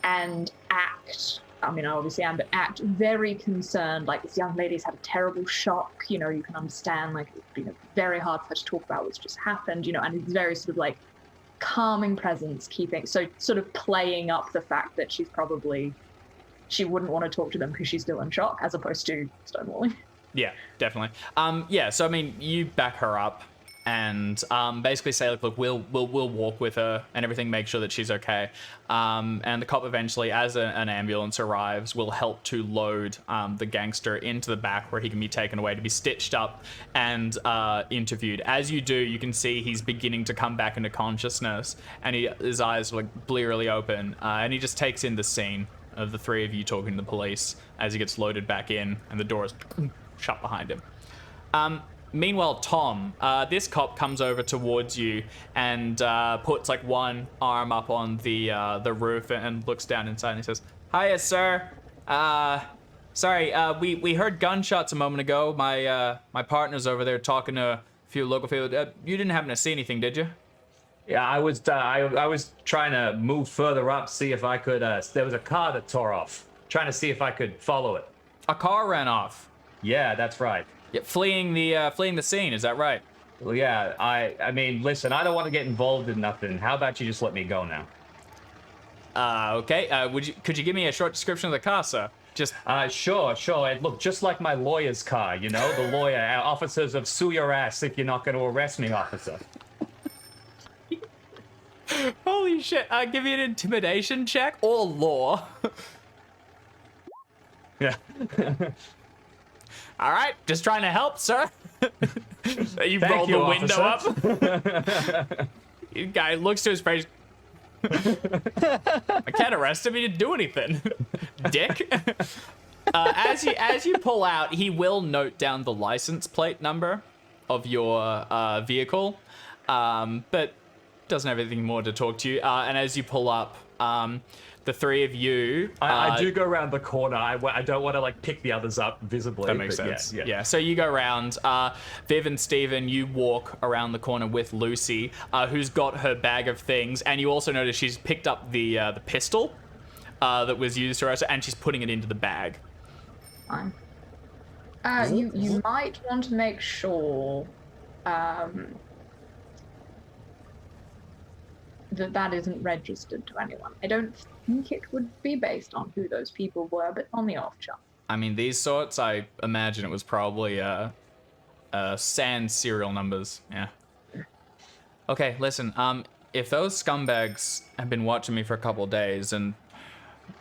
and act. I mean, I obviously am, but act very concerned. Like, this young lady's had a terrible shock. You know, you can understand, like, it's been very hard for her to talk about what's just happened, you know, and it's very sort of like calming presence, sort of playing up the fact that she wouldn't want to talk to them because she's still in shock, as opposed to stonewalling. Yeah, definitely. So I mean, you back her up and basically say, like, look, we'll walk with her and everything, make sure that she's okay. And the cop eventually, as an ambulance arrives, will help to load the gangster into the back where he can be taken away to be stitched up and interviewed. As you do, you can see he's beginning to come back into consciousness, and his eyes are like blearily open, and he just takes in the scene of the three of you talking to the police as he gets loaded back in and the door is shut behind him. Meanwhile, Tom, this cop comes over towards you and puts like one arm up on the roof and looks down inside and he says, "Hiya, sir. Sorry, we heard gunshots a moment ago. My partner's over there talking to a few local people. You didn't happen to see anything, did you?" Yeah, I was trying to move further up, see if I could. There was a car that tore off. Trying to see if I could follow it. A car ran off. Yeah, that's right. Yeah, fleeing the scene. Is that right? Well, yeah. I mean, listen, I don't want to get involved in nothing. How about you just let me go now? Okay. Could you give me a short description of the car, sir? Just Sure. It looked just like my lawyer's car. You know, the lawyer officers of sue your ass if you're not going to arrest me, officer. Holy shit. Give me an intimidation check or law. Yeah. All right, just trying to help, sir. You roll the window up. You guy looks to his face. I can't arrest him. He didn't do anything, dick. As you pull out, he will note down the license plate number of your vehicle, but doesn't have anything more to talk to you. And as you pull up, the three of you... I do go around the corner. I don't want to, like, pick the others up visibly. That makes sense. Yeah. So you go around. Viv and Steven, you walk around the corner with Lucy, who's got her bag of things. And you also notice she's picked up the pistol that was used to arrest her, and she's putting it into the bag. Fine. You might want to make sure that isn't registered to anyone. I don't think it would be based on who those people were, but on the off chance. I mean, these sorts, I imagine it was probably sans serial numbers. Yeah. Okay, listen. If those scumbags have been watching me for a couple of days, and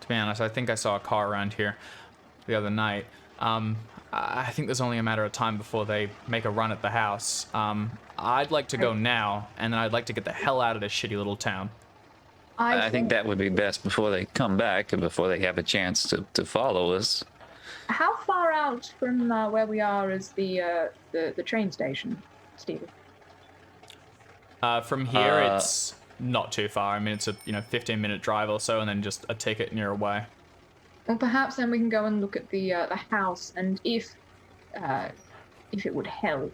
to be honest, I think I saw a car around here the other night. I think there's only a matter of time before they make a run at the house. I'd like to go now, and then I'd like to get the hell out of this shitty little town. I think that would be best before they come back and before they have a chance to follow us. How far out from where we are is the train station, Steve? From here, it's not too far. I mean, it's a 15-minute drive or so, and then just a ticket near away. Well, perhaps then we can go and look at the house, and if it would help,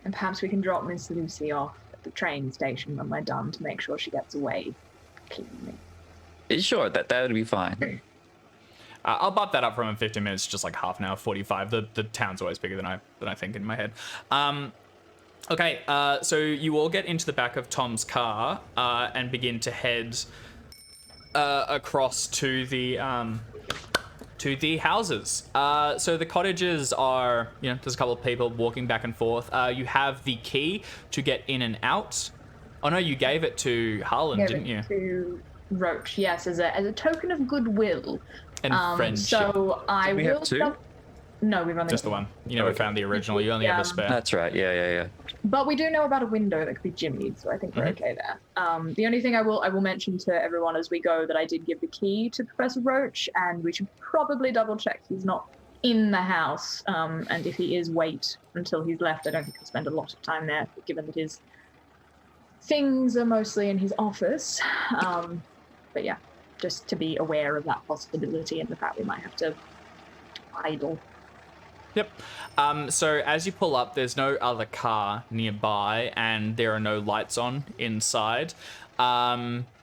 and perhaps we can drop Miss Lucy off at the train station when we're done to make sure she gets away cleanly. Sure, that would be fine. I'll bump that up from 15 minutes, just like half an hour, 45. The town's always bigger than I think in my head. Okay, so you all get into the back of Tom's car and begin to head across to the houses. So the cottages are, there's a couple of people walking back and forth. You have the key to get in and out. Oh no, you gave it to Harlan, didn't you? To Roach, yes, as a token of goodwill and friendship. So I will. We have two? No, we've only just the one. You never found the original. You only have a spare. That's right. Yeah. But we do know about a window that could be jimmied, so I think we're okay there. The only thing I will mention to everyone as we go that I did give the key to Professor Roach, and we should probably double check he's not in the house, and if he is, wait until he's left. I don't think he'll spend a lot of time there, given that his things are mostly in his office. But yeah, just to be aware of that possibility and the fact we might have to idle. Yep. So as you pull up, there's no other car nearby, and there are no lights on inside.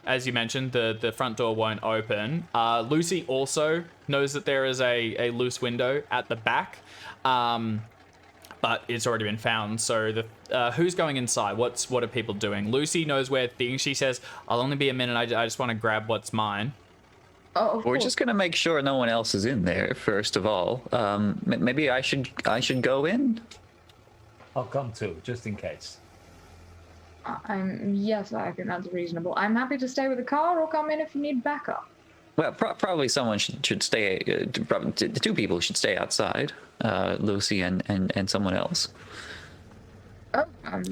As you mentioned, the front door won't open. Lucy also knows that there is a loose window at the back, but it's already been found. So who's going inside? What are people doing? Lucy knows where things. She says, "I'll only be a minute. I just want to grab what's mine." Oh, We're just gonna make sure no one else is in there first of all. Maybe I should go in. I'll come too, just in case. Yes, I think that's reasonable. I'm happy to stay with the car or come in if you need backup. Well, probably someone should stay. The two people should stay outside. Lucy and someone else. Oh,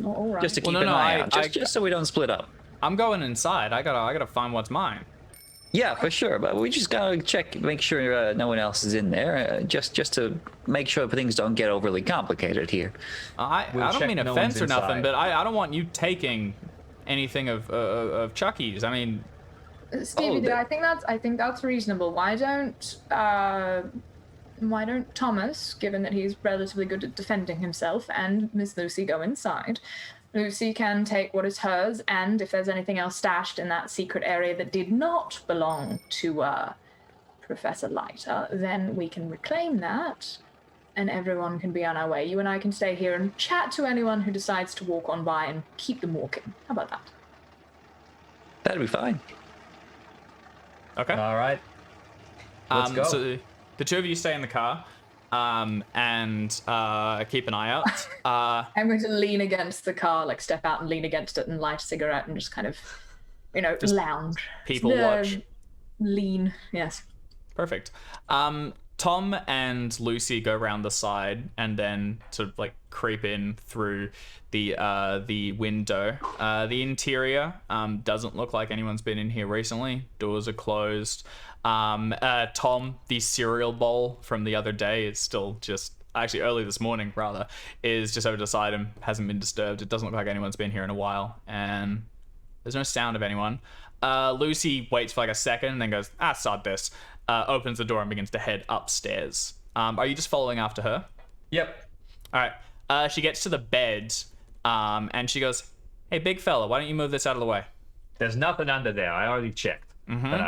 all right. Just to keep Well, an no, eye out. I- Just so we don't split up. I'm going inside. I gotta find what's mine. Yeah, for sure. But we just gotta make sure no one else is in there, just to make sure things don't get overly complicated here. I We'll don't check mean no offense one's or nothing, inside. but I don't want you taking anything of Chucky's. I mean, Stevie, I think that's reasonable. Why don't Thomas, given that he's relatively good at defending himself, and Miss Lucy go inside? Lucy can take what is hers, and if there's anything else stashed in that secret area that did not belong to Professor Leiter, then we can reclaim that, and everyone can be on our way. You and I can stay here and chat to anyone who decides to walk on by and keep them walking. How about that? That'd be fine. okay. All right. Let's go. So the two of you stay in the car, and keep an eye out. I'm going to lean against the car, like step out and lean against it and light a cigarette and just kind of, Just lounge. people watch. Lean, yes. Perfect. Tom and Lucy go around the side and then sort of like creep in through the window. The interior doesn't look like anyone's been in here recently. Doors are closed. Tom, the cereal bowl from the other day is still just actually early this morning rather is just over to the side and hasn't been disturbed. It doesn't look like anyone's been here in a while, and there's no sound of anyone. Lucy waits for like a second and then goes, sod this. Opens the door and begins to head upstairs. Are you just following after her? Yep. All right. She gets to the bed, and she goes, "Hey, big fella, why don't you move this out of the way?" There's nothing under there. I already checked. Mm-hmm. And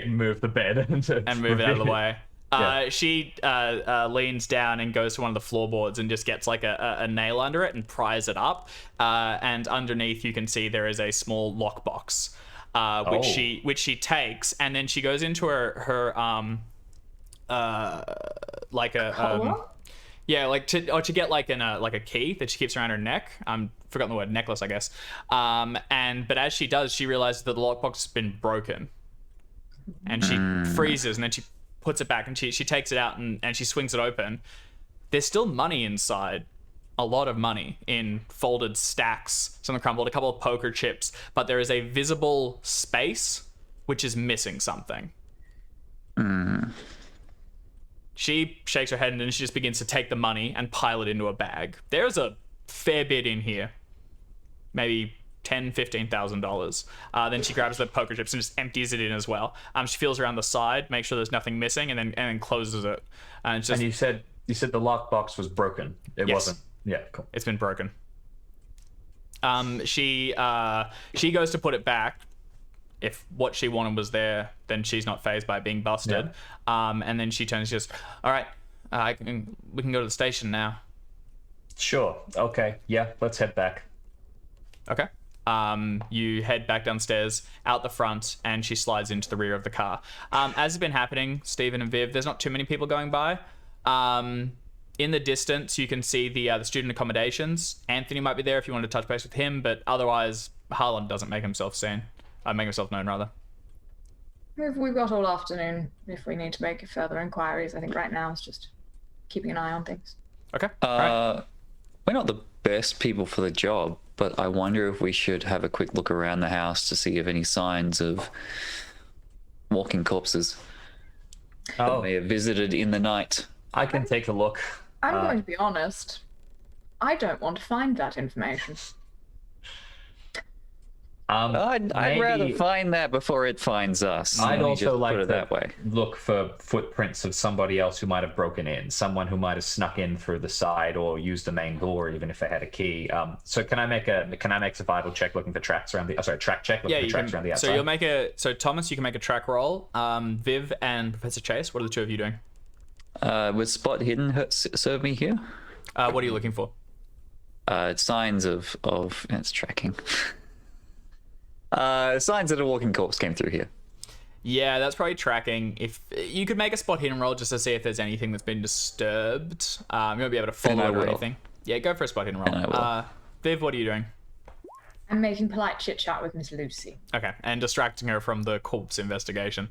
I move the bed And move it out of the way. Yeah. She leans down and goes to one of the floorboards and just gets like a nail under it and pries it up. And underneath you can see there is a small lockbox, which she takes, and then she goes into her like a yeah, like to get like a key that she keeps around her neck. Forgotten the word, necklace, I guess. But as she does, she realizes that the lockbox has been broken, and she freezes, and then she puts it back, and she takes it out and she swings it open. There's still money inside, a lot of money in folded stacks, some crumbled, a couple of poker chips, but there is a visible space which is missing something. She shakes her head and then she just begins to take the money and pile it into a bag. There's a fair bit in here. Maybe $10,000-$15,000. Then she grabs the poker chips and just empties it in as well. She feels around the side, makes sure there's nothing missing, and then closes it. And it's just, And you said the lockbox was broken. It Yes. wasn't. Yeah, cool. it's been broken. She goes to put it back. If what she wanted was there, then she's not fazed by it being busted. And then she turns, just, all right, we can go to the station now. Sure. Okay. Yeah, let's head back. Okay. You head back downstairs, out the front, and she slides into the rear of the car. As has been happening, Stephen and Viv, there's not too many people going by. In the distance, you can see the student accommodations. Anthony might be there if you wanted to touch base with him, but otherwise, Harlan doesn't make himself known, rather. We've got all afternoon if we need to make further inquiries. I think right now it's just keeping an eye on things. Okay. Right. We're not the best people for the job, but I wonder if we should have a quick look around the house to see if any signs of walking corpses Oh, may have visited in the night. I can take a look. I'm going to be honest. I don't want to find that information. I'd rather find that before it finds us. I'd Let me also just like put it to that way. look for footprints of somebody else who might have broken in, someone who might have snuck in through the side or used the main door, even if they had a key. So can I make a survival check looking for tracks around the? Track check looking for tracks around the outside. So you'll make Thomas, you can make a track roll. Viv and Professor Chase, what are the two of you doing? Would spot hidden serve me here? What are you looking for? Signs of it's tracking. Signs that a walking corpse came through here. Yeah, that's probably tracking. If you could make a spot hidden roll just to see if there's anything that's been disturbed, you won't be able to follow it or anything. Yeah, go for a spot hidden roll. Viv, what are you doing? I'm making polite chit chat with Miss Lucy. Okay, and distracting her from the corpse investigation.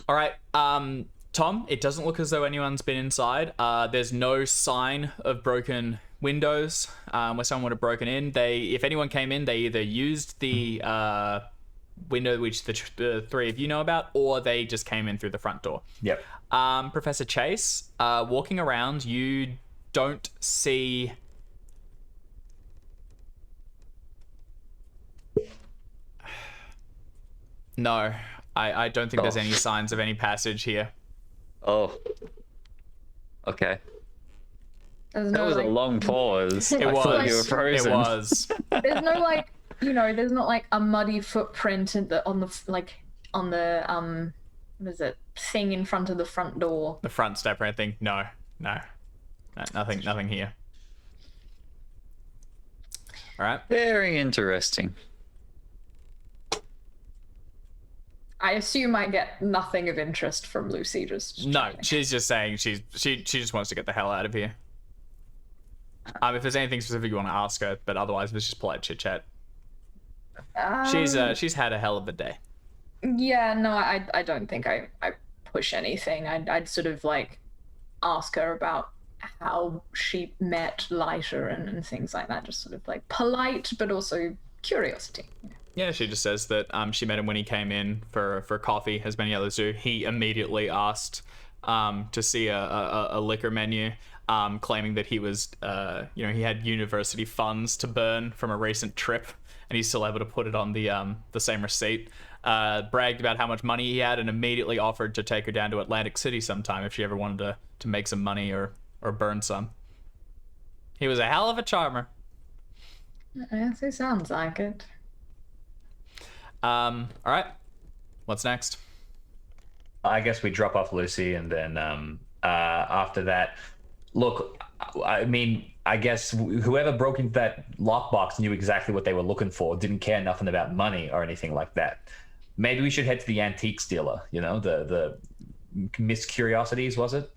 All right, Tom, it doesn't look as though anyone's been inside. There's no sign of broken windows where someone would have broken in. If anyone came in, they either used the window which the three of you know about, or they just came in through the front door. Yep. Professor Chase, walking around, you don't see... No, I don't think there's any signs of any passage here. Oh. Okay. There's That no, was a like, long pause. It I was. thought you were frozen. It was. there's no like, there's not like a muddy footprint on the what is it, thing in front of the front door. The front step or anything? No, nothing here. All right. Very interesting. I assume I get nothing of interest from Lucy. No, she's just saying she just wants to get the hell out of here. If there's anything specific you want to ask her, but otherwise it's just polite chit chat. She's had a hell of a day. Yeah, no, I don't think I push anything. I'd sort of like ask her about how she met Leiter and things like that. Just sort of like polite, but also curiosity. Yeah, she just says that she met him when he came in for coffee, as many others do. He immediately asked to see a liquor menu, claiming that he was, he had university funds to burn from a recent trip, and he's still able to put it on the same receipt. Bragged about how much money he had, and immediately offered to take her down to Atlantic City sometime if she ever wanted to make some money or burn some. He was a hell of a charmer. Yes, it sounds like it. All right. What's next? I guess we drop off Lucy, and then after that, look, I mean, I guess whoever broke into that lockbox knew exactly what they were looking for, didn't care nothing about money or anything like that. Maybe we should head to the antiques dealer, the Miss Curiosities, was it?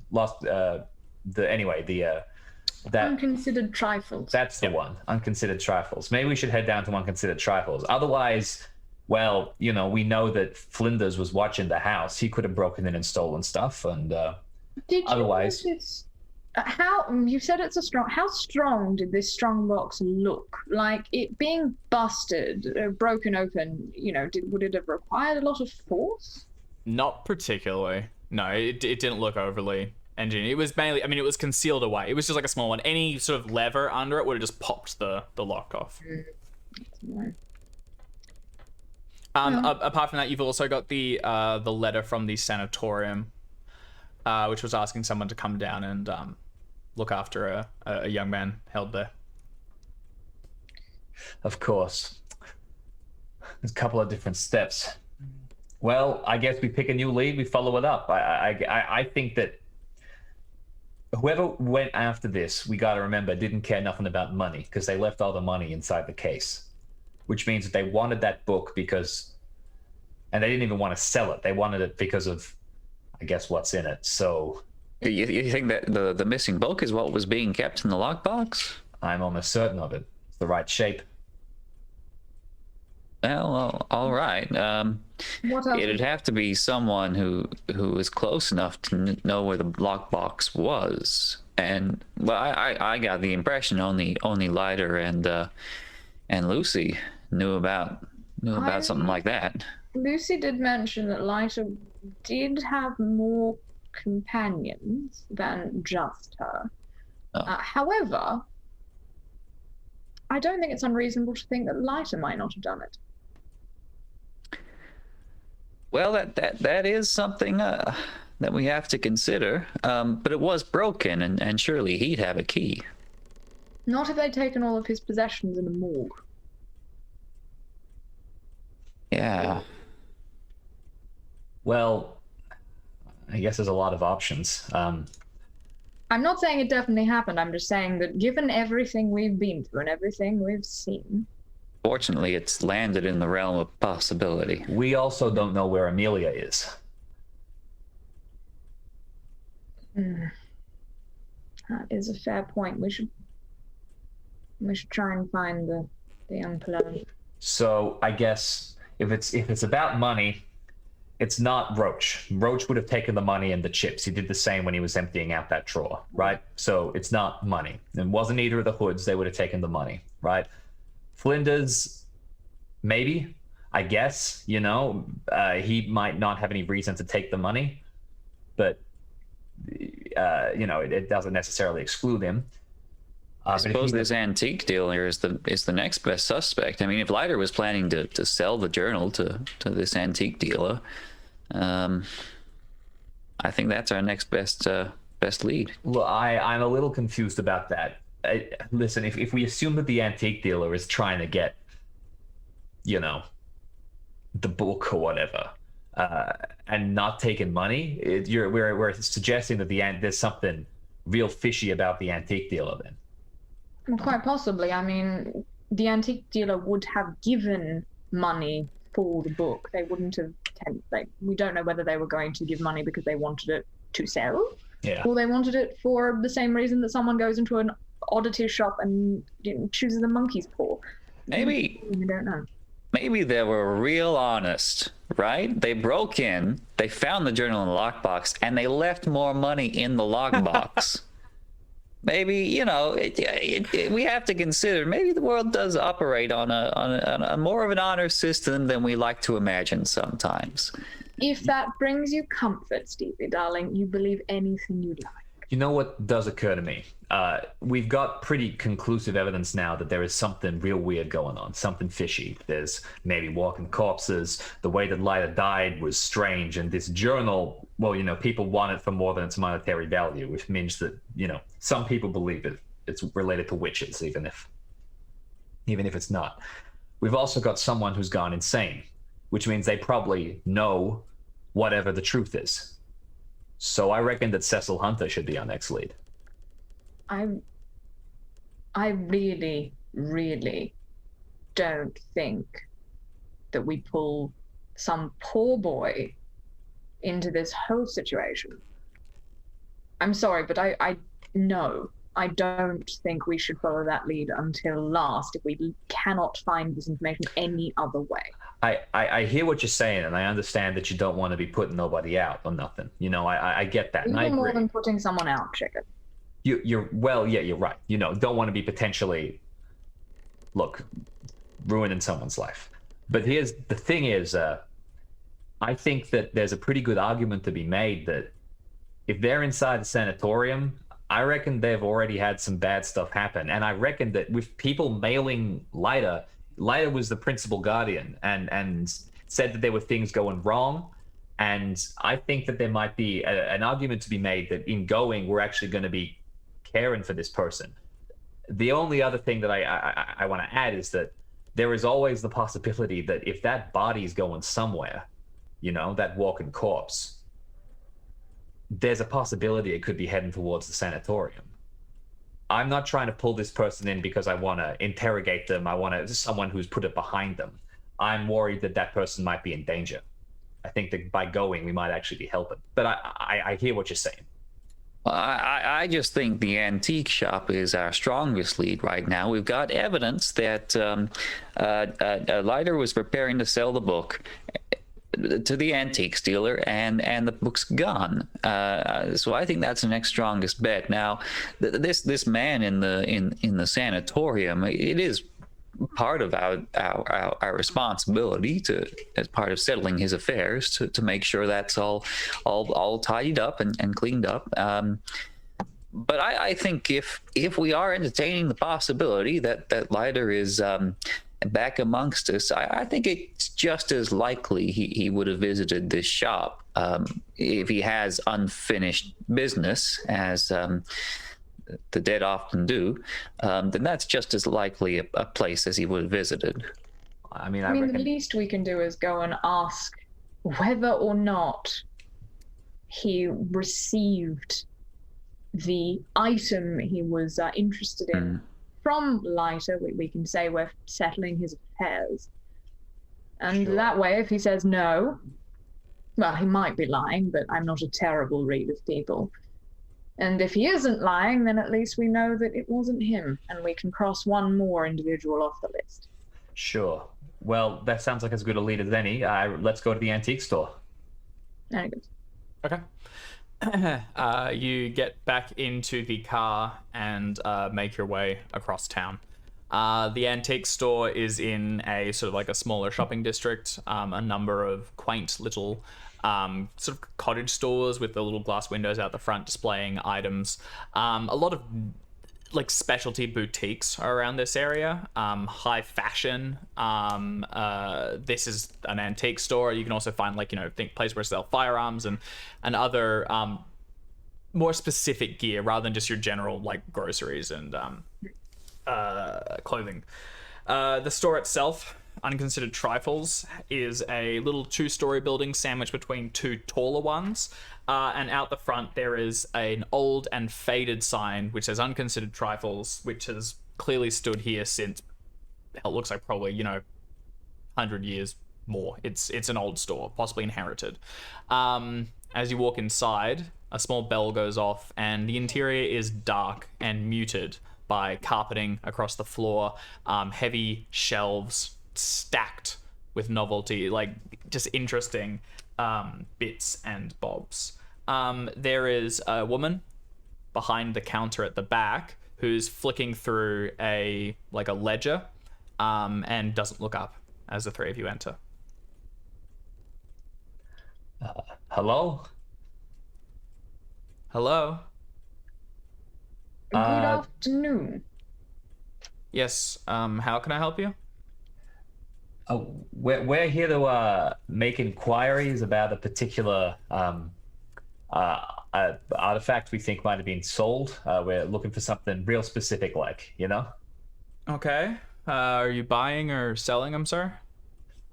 Unconsidered trifles. That's the one. Unconsidered trifles. Maybe we should head down to Unconsidered Trifles. Otherwise, well, we know that Flinders was watching the house. He could have broken in and stolen stuff, and otherwise... How you said it's a strong? How strong did this strong box look? Like it being busted, broken open. Would it have required a lot of force? Not particularly. No, it didn't look overly engineered. It was mainly, it was concealed away. It was just like a small one. Any sort of lever under it would have just popped the lock off. Apart from that, you've also got the letter from the sanatorium, which was asking someone to come down and look after a young man held there. Of course. There's a couple of different steps. Well, I guess we pick a new lead, we follow it up. I think that whoever went after this, we got to remember, didn't care nothing about money, because they left all the money inside the case. Which means that they wanted that book because... And they didn't even want to sell it. They wanted it because of, I guess, what's in it. So... You think that the missing book is what was being kept in the lockbox? I'm almost certain of it. It's the right shape. Well, all right. What else? It'd have to be someone who was close enough to know where the lockbox was. And well, I got the impression only Leiter and Lucy knew about something like that. Lucy did mention that Leiter did have more companions than just her. Oh. However, I don't think it's unreasonable to think that Leiter might not have done it. Well, that is something that we have to consider. But it was broken, and surely he'd have a key. Not if they'd taken all of his possessions in a morgue. Yeah. Well, I guess there's a lot of options. I'm not saying it definitely happened. I'm just saying that given everything we've been through and everything we've seen. Fortunately, it's landed in the realm of possibility. We also don't know where Amelia is. That is a fair point. We should try and find the unpleasant. So I guess if it's about money, it's not Roach. Roach would have taken the money and the chips. He did the same when he was emptying out that drawer, right? So it's not money. It wasn't either of the Hoods. They would have taken the money, right? Flinders, maybe, I guess, he might not have any reason to take the money, but, it doesn't necessarily exclude him. I suppose this antique dealer is the next best suspect. I mean, if Leiter was planning to sell the journal to this antique dealer, I think that's our next best lead. Look, I'm a little confused about that. Listen, if we assume that the antique dealer is trying to get, the book or whatever, and not taking money, we're suggesting that there's something real fishy about the antique dealer then. Well, quite possibly. I mean, the antique dealer would have given money for the book. They wouldn't have, we don't know whether they were going to give money because they wanted it to sell, or they wanted it for the same reason that someone goes into an oddity shop and chooses a monkey's paw. Maybe we don't know. Maybe they were real honest, right? They broke in, they found the journal in the lockbox, and they left more money in the lockbox. Maybe, we have to consider, maybe the world does operate on a more of an honor system than we like to imagine sometimes. If that brings you comfort, Stevie, darling, you believe anything you'd like. You know what does occur to me? We've got pretty conclusive evidence now that there is something real weird going on, something fishy. There's maybe walking corpses. The way that Leiter died was strange. And this journal, well, people want it for more than its monetary value, which means that, some people believe it's related to witches, even if it's not. We've also got someone who's gone insane, which means they probably know whatever the truth is. So I reckon that Cecil Hunter should be our next lead. I really, really don't think that we pull some poor boy into this whole situation. I'm sorry, but I don't think we should follow that lead until last if we cannot find this information any other way. I hear what you're saying, and I understand that you don't want to be putting nobody out or nothing. I get that. Even and I agree. more than putting someone out, chicken. You're right. Don't want to be potentially, ruining someone's life. But the thing is, I think that there's a pretty good argument to be made that if they're inside the sanatorium, I reckon they've already had some bad stuff happen. And I reckon that with people mailing Leiter was the principal guardian and said that there were things going wrong. And I think that there might be an argument to be made that in going, we're actually going to be caring for this person. The only other thing that I want to add is that there is always the possibility that if that body's going somewhere, that walking corpse, there's a possibility it could be heading towards the sanatorium. I'm not trying to pull this person in because I want to interrogate them. I want someone who's put it behind them. I'm worried that person might be in danger. I think that by going, we might actually be helping. But I hear what you're saying. I just think the antique shop is our strongest lead right now. We've got evidence that Leiter was preparing to sell the book to the antiques dealer, and the book's gone. So I think that's the next strongest bet. Now, this man in the sanatorium, it is part of our responsibility to, as part of settling his affairs, to make sure that's all tidied up and cleaned up. But I think if we are entertaining the possibility that Leiter is back amongst us, I think it's just as likely he would have visited this shop if he has unfinished business, as the dead often do. Then that's just as likely a place as he would have visited. I mean, I mean, reckon... the least we can do is go and ask whether or not he received the item he was interested in from Leiter. We can say we're settling his affairs. And that way, if he says no, well, he might be lying, but I'm not a terrible read of people. And if he isn't lying, then at least we know that it wasn't him, and we can cross one more individual off the list. Sure. Well, that sounds like as good a lead as any. Let's go to the antique store. Very good. Okay. You get back into the car and make your way across town. The antique store is in a sort of like a smaller shopping district. A number of quaint little sort of cottage stores with the little glass windows out the front displaying items. A lot of like specialty boutiques are around this area. High fashion. This is an antique store. You can also find like, think places where sell firearms and other more specific gear rather than just your general like groceries and clothing. The store itself, Unconsidered Trifles, is a little 2-story building sandwiched between 2 taller ones. And out the front, there is an old and faded sign which says Unconsidered Trifles, which has clearly stood here since, it looks like probably, 100 years more. It's an old store, possibly inherited. As you walk inside, a small bell goes off, and the interior is dark and muted by carpeting across the floor, heavy shelves stacked with novelty, like just interesting bits and bobs. There is a woman behind the counter at the back who's flicking through a ledger and doesn't look up as the three of you enter. Hello? Hello? Good afternoon. Yes, how can I help you? We're here to make inquiries about a particular artifact we think might have been sold. We're looking for something real specific, Okay. Are you buying or selling them, sir?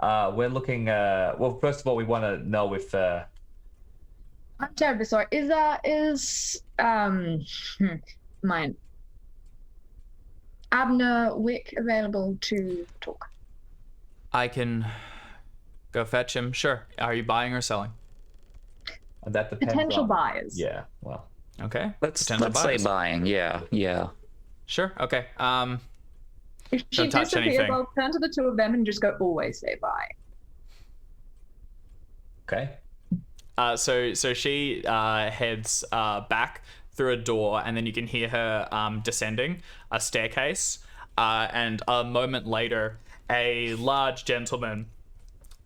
We're looking. Well, first of all, we want to know if. I'm terribly sorry. Is mine Abner Wick available to talk? I can go fetch him. Sure. Are you buying or selling? That depends Potential on... buyers. Yeah. Well. Okay. Let's say buyers. buying. Yeah. Sure. Okay. If she Don't touch disappears, anything. I'll turn to the two of them and just go, always say bye. Okay. So she heads back through a door, and then you can hear her descending a staircase. And a moment later, a large gentleman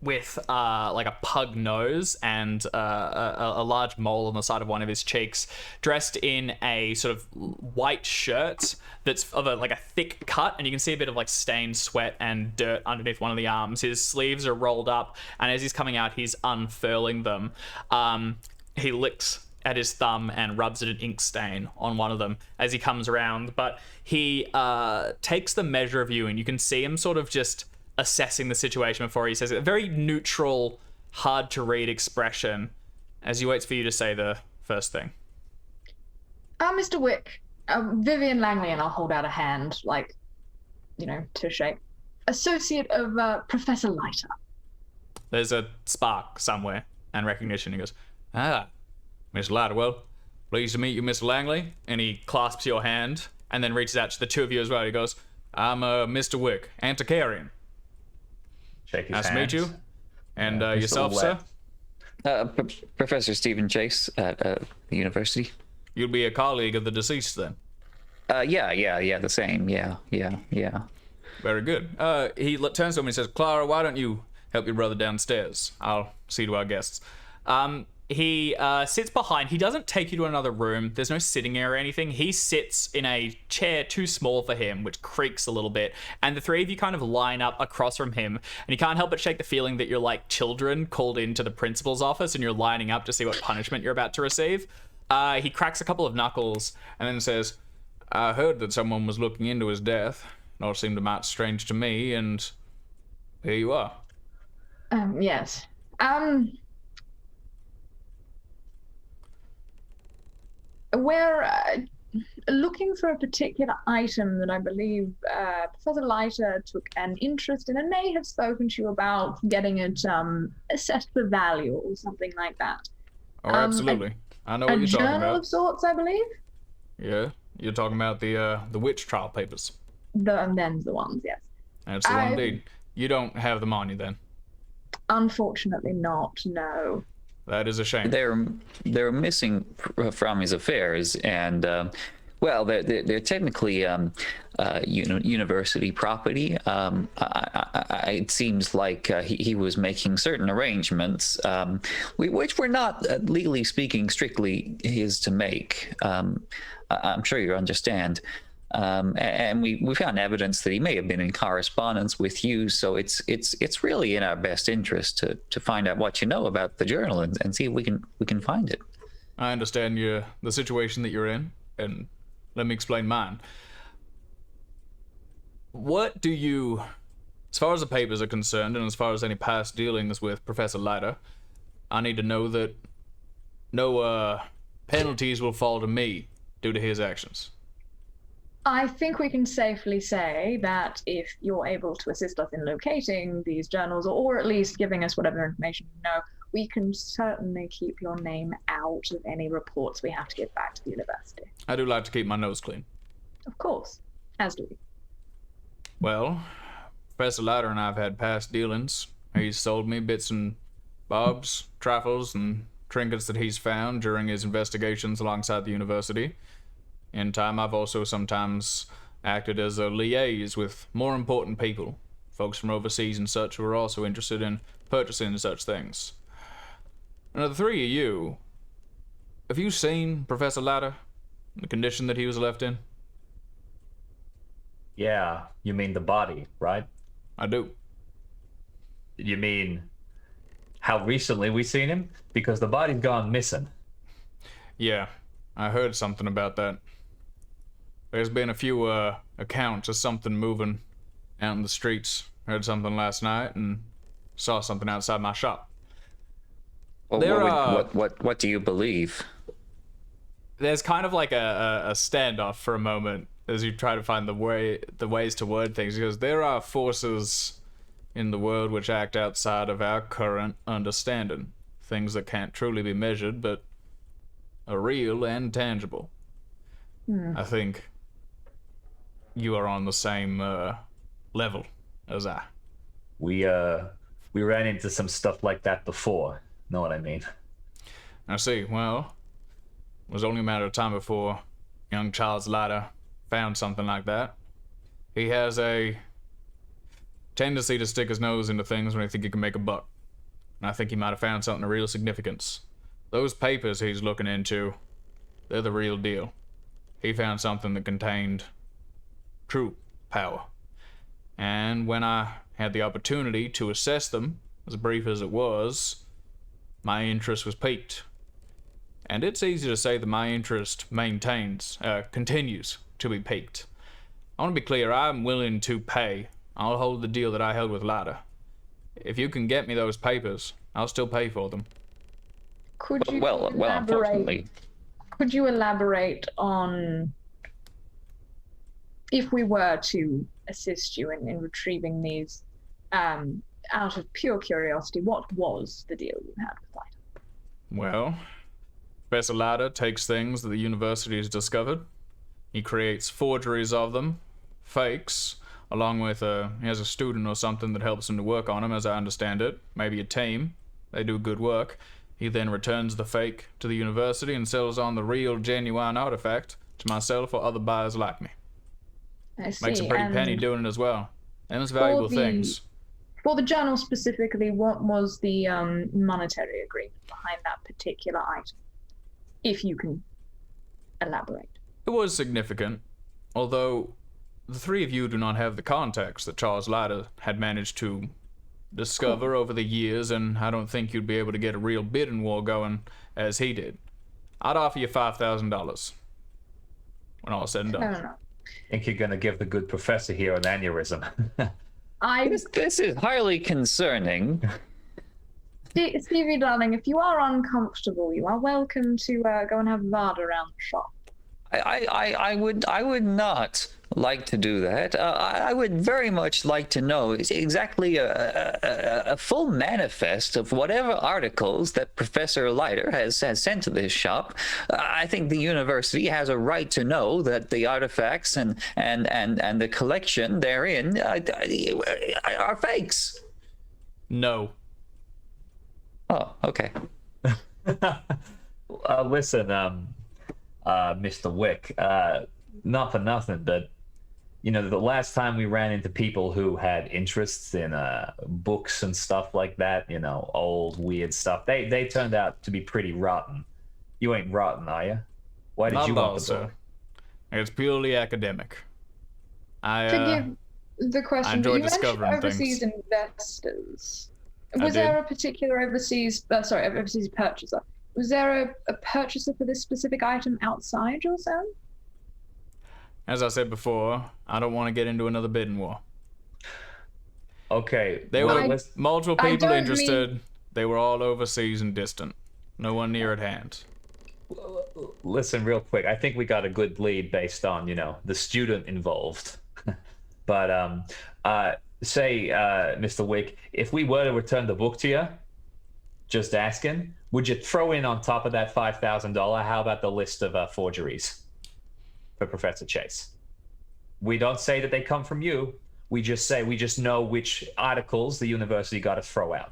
with like a pug nose and a large mole on the side of one of his cheeks, dressed in a sort of white shirt that's of a thick cut, and you can see a bit of like stained sweat and dirt underneath one of the arms. His sleeves are rolled up, and as he's coming out, he's unfurling them. He licks at his thumb and rubs an ink stain on one of them as he comes around, but he takes the measure of you, and you can see him sort of just assessing the situation before he says it. A very neutral, hard to read expression as he waits for you to say the first thing. Mr. Wick, Vivian Langley, and I'll hold out a hand, to shake. Associate of Professor Leiter. There's a spark somewhere and recognition. He goes, Miss Leiter, well, pleased to meet you, Mr. Langley. And he clasps your hand and then reaches out to the two of you as well. He goes, I'm Mr. Wick, antiquarian. Shake his Nice to meet hands. you. And Mr. yourself, sir? Professor Stephen Chase at the university. You'll be a colleague of the deceased then? Yeah, the same. Yeah. Very good. He turns to him and says, Clara, why don't you help your brother downstairs? I'll see to our guests. He sits behind. He doesn't take you to another room. There's no sitting area or anything. He sits in a chair too small for him, which creaks a little bit. And the three of you kind of line up across from him. And you can't help but shake the feeling that you're like children called into the principal's office and you're lining up to see what punishment you're about to receive. He cracks a couple of knuckles and then says, I heard that someone was looking into his death. It all seemed a mite strange to me, and here you are. Yes. We're looking for a particular item that I believe Professor Leiter took an interest in and may have spoken to you about getting it assessed for value or something like that. Oh, absolutely. I know what you're talking about. A journal of sorts, I believe? Yeah, you're talking about the witch trial papers. Them's the ones, yes. That's the one indeed. You don't have them on you then? Unfortunately not, no. That is a shame. They're missing from his affairs, and well, they're technically university property. It seems like he was making certain arrangements, which were not legally speaking strictly his to make. I'm sure you understand. And we found evidence that he may have been in correspondence with you, so it's really in our best interest to find out what you know about the journal and see if we can find it. I understand the situation that you're in, and let me explain mine. What do you, as far as the papers are concerned, and as far as any past dealings with Professor Leiter, I need to know that no penalties will fall to me due to his actions. I think we can safely say that if you're able to assist us in locating these journals, or at least giving us whatever information you know, we can certainly keep your name out of any reports we have to give back to the university. I do like to keep my nose clean. Of course, as do we. Well, Professor Leiter and I have had past dealings. He's sold me bits and bobs, trifles, and trinkets that he's found during his investigations alongside the university. In time, I've also sometimes acted as a liaise with more important people, folks from overseas and such who are also interested in purchasing such things. Now, the three of you, have you seen Professor Leiter, the condition that he was left in? Yeah, you mean the body, right? I do. You mean how recently we seen him? Because the body's gone missing. Yeah, I heard something about that. There's been a few accounts of something moving out in the streets. Heard something last night and saw something outside my shop. Well, what do you believe? There's kind of like a standoff for a moment as you try to find the ways to word things, because there are forces in the world which act outside of our current understanding. Things that can't truly be measured, but are real and tangible. I think you are on the same level as I. We ran into some stuff like that before. Know what I mean? I see. Well, it was only a matter of time before young Charles Leiter found something like that. He has a tendency to stick his nose into things when he thinks he can make a buck. And I think he might have found something of real significance. Those papers he's looking into, they're the real deal. He found something that contained true power. And when I had the opportunity to assess them, as brief as it was, my interest was piqued. And it's easy to say that my interest continues to be piqued. I want to be clear, I'm willing to pay. I'll hold the deal that I held with Leiter. If you can get me those papers, I'll still pay for them. Could you unfortunately. Could you elaborate on, if we were to assist you in retrieving these, out of pure curiosity, what was the deal you had with Leiter? Well, Professor Leiter takes things that the university has discovered. He creates forgeries of them, fakes, along with he has a student or something that helps him to work on them, as I understand it. Maybe a team. They do good work. He then returns the fake to the university and sells on the real, genuine artifact to myself or other buyers like me. I see. Makes a pretty penny doing it as well. And it's valuable the- things. For the journal specifically, what was the monetary agreement behind that particular item? If you can elaborate. It was significant, although the three of you do not have the contacts that Charles Leiter had managed to discover over the years, and I don't think you'd be able to get a real bidding war going as he did. I'd offer you $5,000 when all is said and I done. don't know. Think you're gonna give the good professor here an aneurysm. This is highly concerning. Stevie, darling, if you are uncomfortable, you are welcome to go and have Vard around the shop. I would not like to do that. I would very much like to know exactly a full manifest of whatever articles that Professor Leiter has sent to this shop. I think the university has a right to know that the artifacts and the collection therein are fakes. No. Oh, okay. Listen, Mr. Wick, not for nothing, but you know, the last time we ran into people who had interests in books and stuff like that, you know, old weird stuff, they turned out to be pretty rotten. You ain't rotten, are you? Why did Not you at all, want the sir. book? It's purely academic. Forgive the question, enjoy but you mentioned discovering overseas things. investors. I Was there did. a particular overseas purchaser? Was there a purchaser for this specific item outside yourself? As I said before, I don't want to get into another bidding war. Okay, There well, were let's- multiple I people don't interested. They were all overseas and distant. No one near at hand. listen real quick. I think we got a good lead based on, you know, the student involved. But say, Mr. Wick, if we were to return the book to you, just asking, would you throw in on top of that $5,000? How about the list of forgeries for Professor Chase? We don't say that they come from you. We just say we just know which articles the university got to throw out.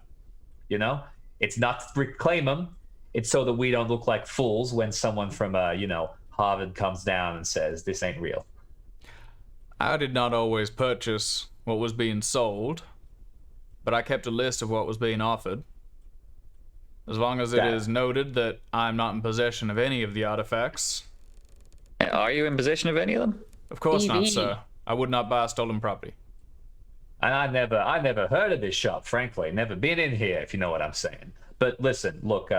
You know, it's not to reclaim them. It's so that we don't look like fools when someone from, you know, Harvard comes down and says this ain't real. I did not always purchase what was being sold, but I kept a list of what was being offered. As long as it That- is noted that I'm not in possession of any of the artifacts. Are you in possession of any of them? Of course not, EV. sir. I would not buy stolen property. And I never heard of this shop, frankly. Never been in here, if you know what I'm saying. But listen, look,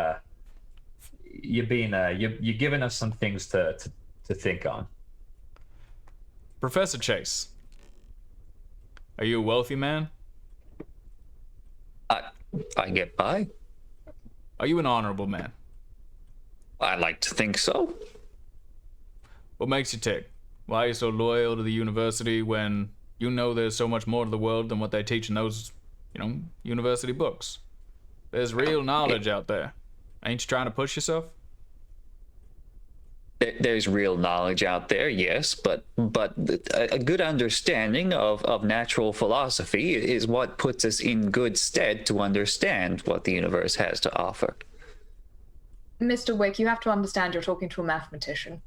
you're giving us some things to think on. Professor Chase, are you a wealthy man? I get by. Are you an honorable man? I like to think so. What makes you tick? Why are you so loyal to the university when you know there's so much more to the world than what they teach in those, you know, university books? There's real knowledge out there. Ain't you trying to push yourself? There's real knowledge out there, yes, but a good understanding of natural philosophy is what puts us in good stead to understand what the universe has to offer. Mr. Wick, you have to understand you're talking to a mathematician.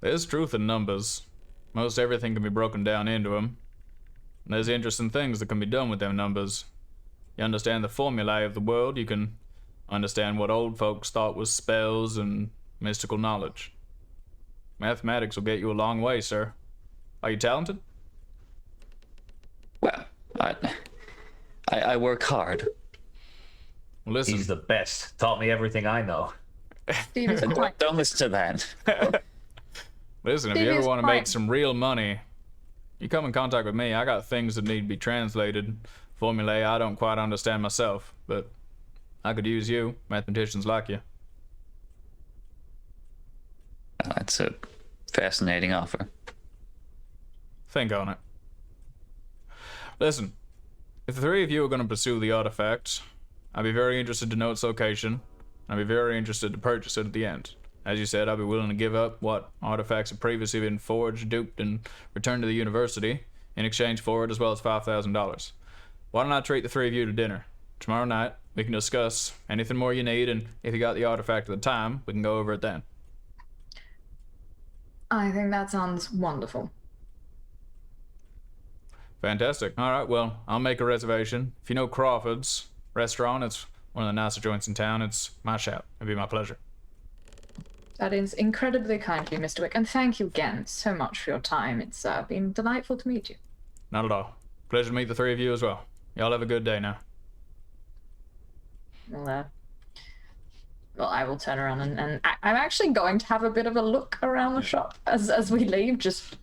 There's truth in numbers. Most everything can be broken down into them. There's interesting things that can be done with them numbers. You understand the formulae of the world, you can understand what old folks thought was spells and mystical knowledge. Mathematics will get you a long way, sir. Are you talented? Well, I work hard. Well, listen, He's the best. Taught me everything I know. Steve is quite Don't listen to that. listen, if you Steve ever is want to make fine. some real money, you come in contact with me. I got things that need to be translated. Formulae I don't quite understand myself, but I could use you. Mathematicians like you. That's a fascinating offer. Think on it. Listen, if the three of you are going to pursue the artifact, I'd be very interested to know its location. I'd be very interested to purchase it at the end. As you said, I'd be willing to give up what artifacts have previously been forged, duped, and returned to the university in exchange for it, as well as $5,000. Why don't I treat the three of you to dinner? Tomorrow night, we can discuss anything more you need, and if you got the artifact at the time, we can go over it then. I think that sounds wonderful. Fantastic. All right, well, I'll make a reservation. If you know Crawford's restaurant, it's one of the nicer joints in town. It's my shout. It'd be my pleasure. That is incredibly kind of you, Mr. Wick, and thank you again so much for your time. It's been delightful to meet you. Not at all. Pleasure to meet the three of you as well. Y'all have a good day now. Well, I will turn around and I'm actually going to have a bit of a look around the shop as we leave, just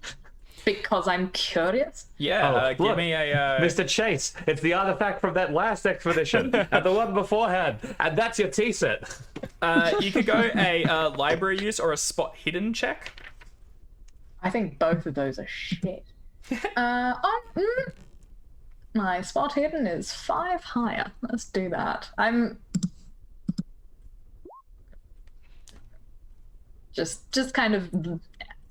because I'm curious. Yeah, give look, me a... Mr. Chase, it's the artifact from that last expedition and the one beforehand, and that's your tea set. You could go a library use or a spot hidden check. I think both of those are shit. My spot hidden is 5 higher. Let's do that. I'm just kind of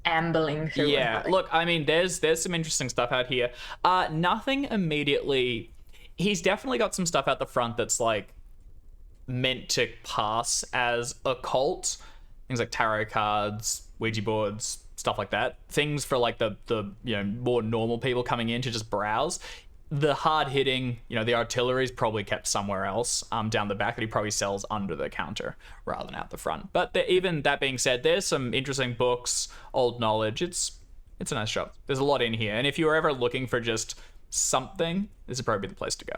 ambling through. Yeah, look, I mean, there's some interesting stuff out here. Nothing immediately. He's definitely got some stuff out the front that's like meant to pass as occult. Things like tarot cards, Ouija boards, stuff like that. Things for like the more normal people coming in to just browse. The hard hitting, the artillery is probably kept somewhere else down the back that he probably sells under the counter rather than out the front. But even that being said, there's some interesting books, old knowledge. It's a nice shop. There's a lot in here. And if you were ever looking for just something, this would probably be the place to go.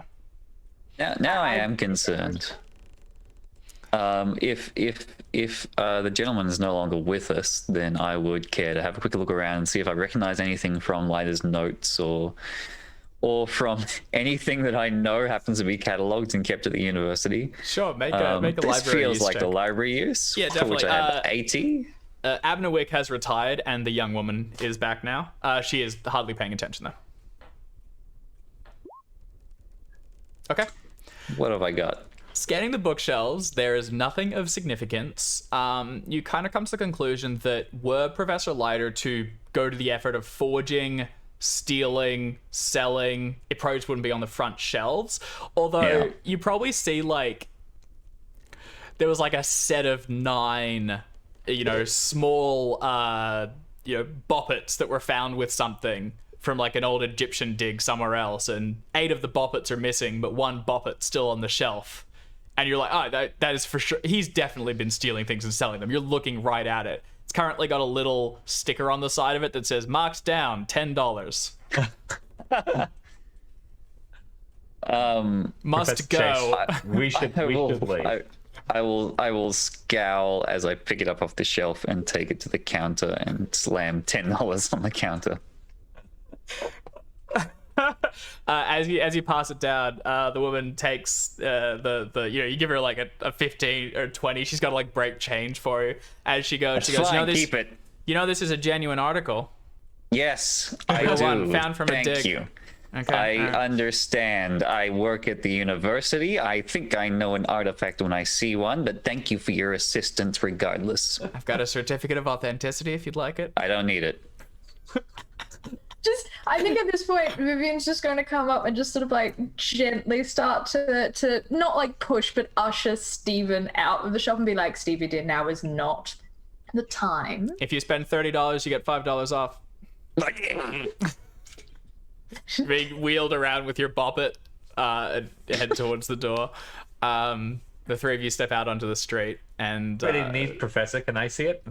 Now I am concerned. If the gentleman is no longer with us, then I would care to have a quick look around and see if I recognize anything from Lighter's notes or from anything that I know happens to be catalogued and kept at the university. Sure, make a library use This feels like check. the library use, Yeah, for definitely. which I have 80. Abner Wick has retired, and the young woman is back now. She is hardly paying attention, though. Okay. What have I got? Scanning the bookshelves, there is nothing of significance. You kind of come to the conclusion that were Professor Leiter to go to the effort of forging, stealing, selling, it probably just wouldn't be on the front shelves. Although you probably see there was like a set of 9, small, boppets that were found with something from like an old Egyptian dig somewhere else, and 8 of the boppets are missing, but 1 boppet still on the shelf. And you're like, oh, that is for sure. He's definitely been stealing things and selling them. You're looking right at it. It's currently got a little sticker on the side of it that says marked down $10. Must go. Chase, we should leave. I will scowl as I pick it up off the shelf and take it to the counter and slam $10 on the counter. As you pass it down, the woman takes the you give her like a 15 or 20. She's got to like break change for you as she goes. That's fine, this, keep it. This is a genuine article. Yes, I do. One found from a dig. Thank you. Okay. I understand. I work at the university. I think I know an artifact when I see one, but thank you for your assistance regardless. I've got a certificate of authenticity if you'd like it. I don't need it. I think at this point, Vivian's just going to come up and just sort of like gently start to not like push, but usher Steven out of the shop and be like, Stevie, dear, now is not the time. If you spend $30, you get $5 off. Being wheeled around with your boppet and head towards the door. The 3 of you step out onto the street and... Pretty neat, Professor. Can I see it?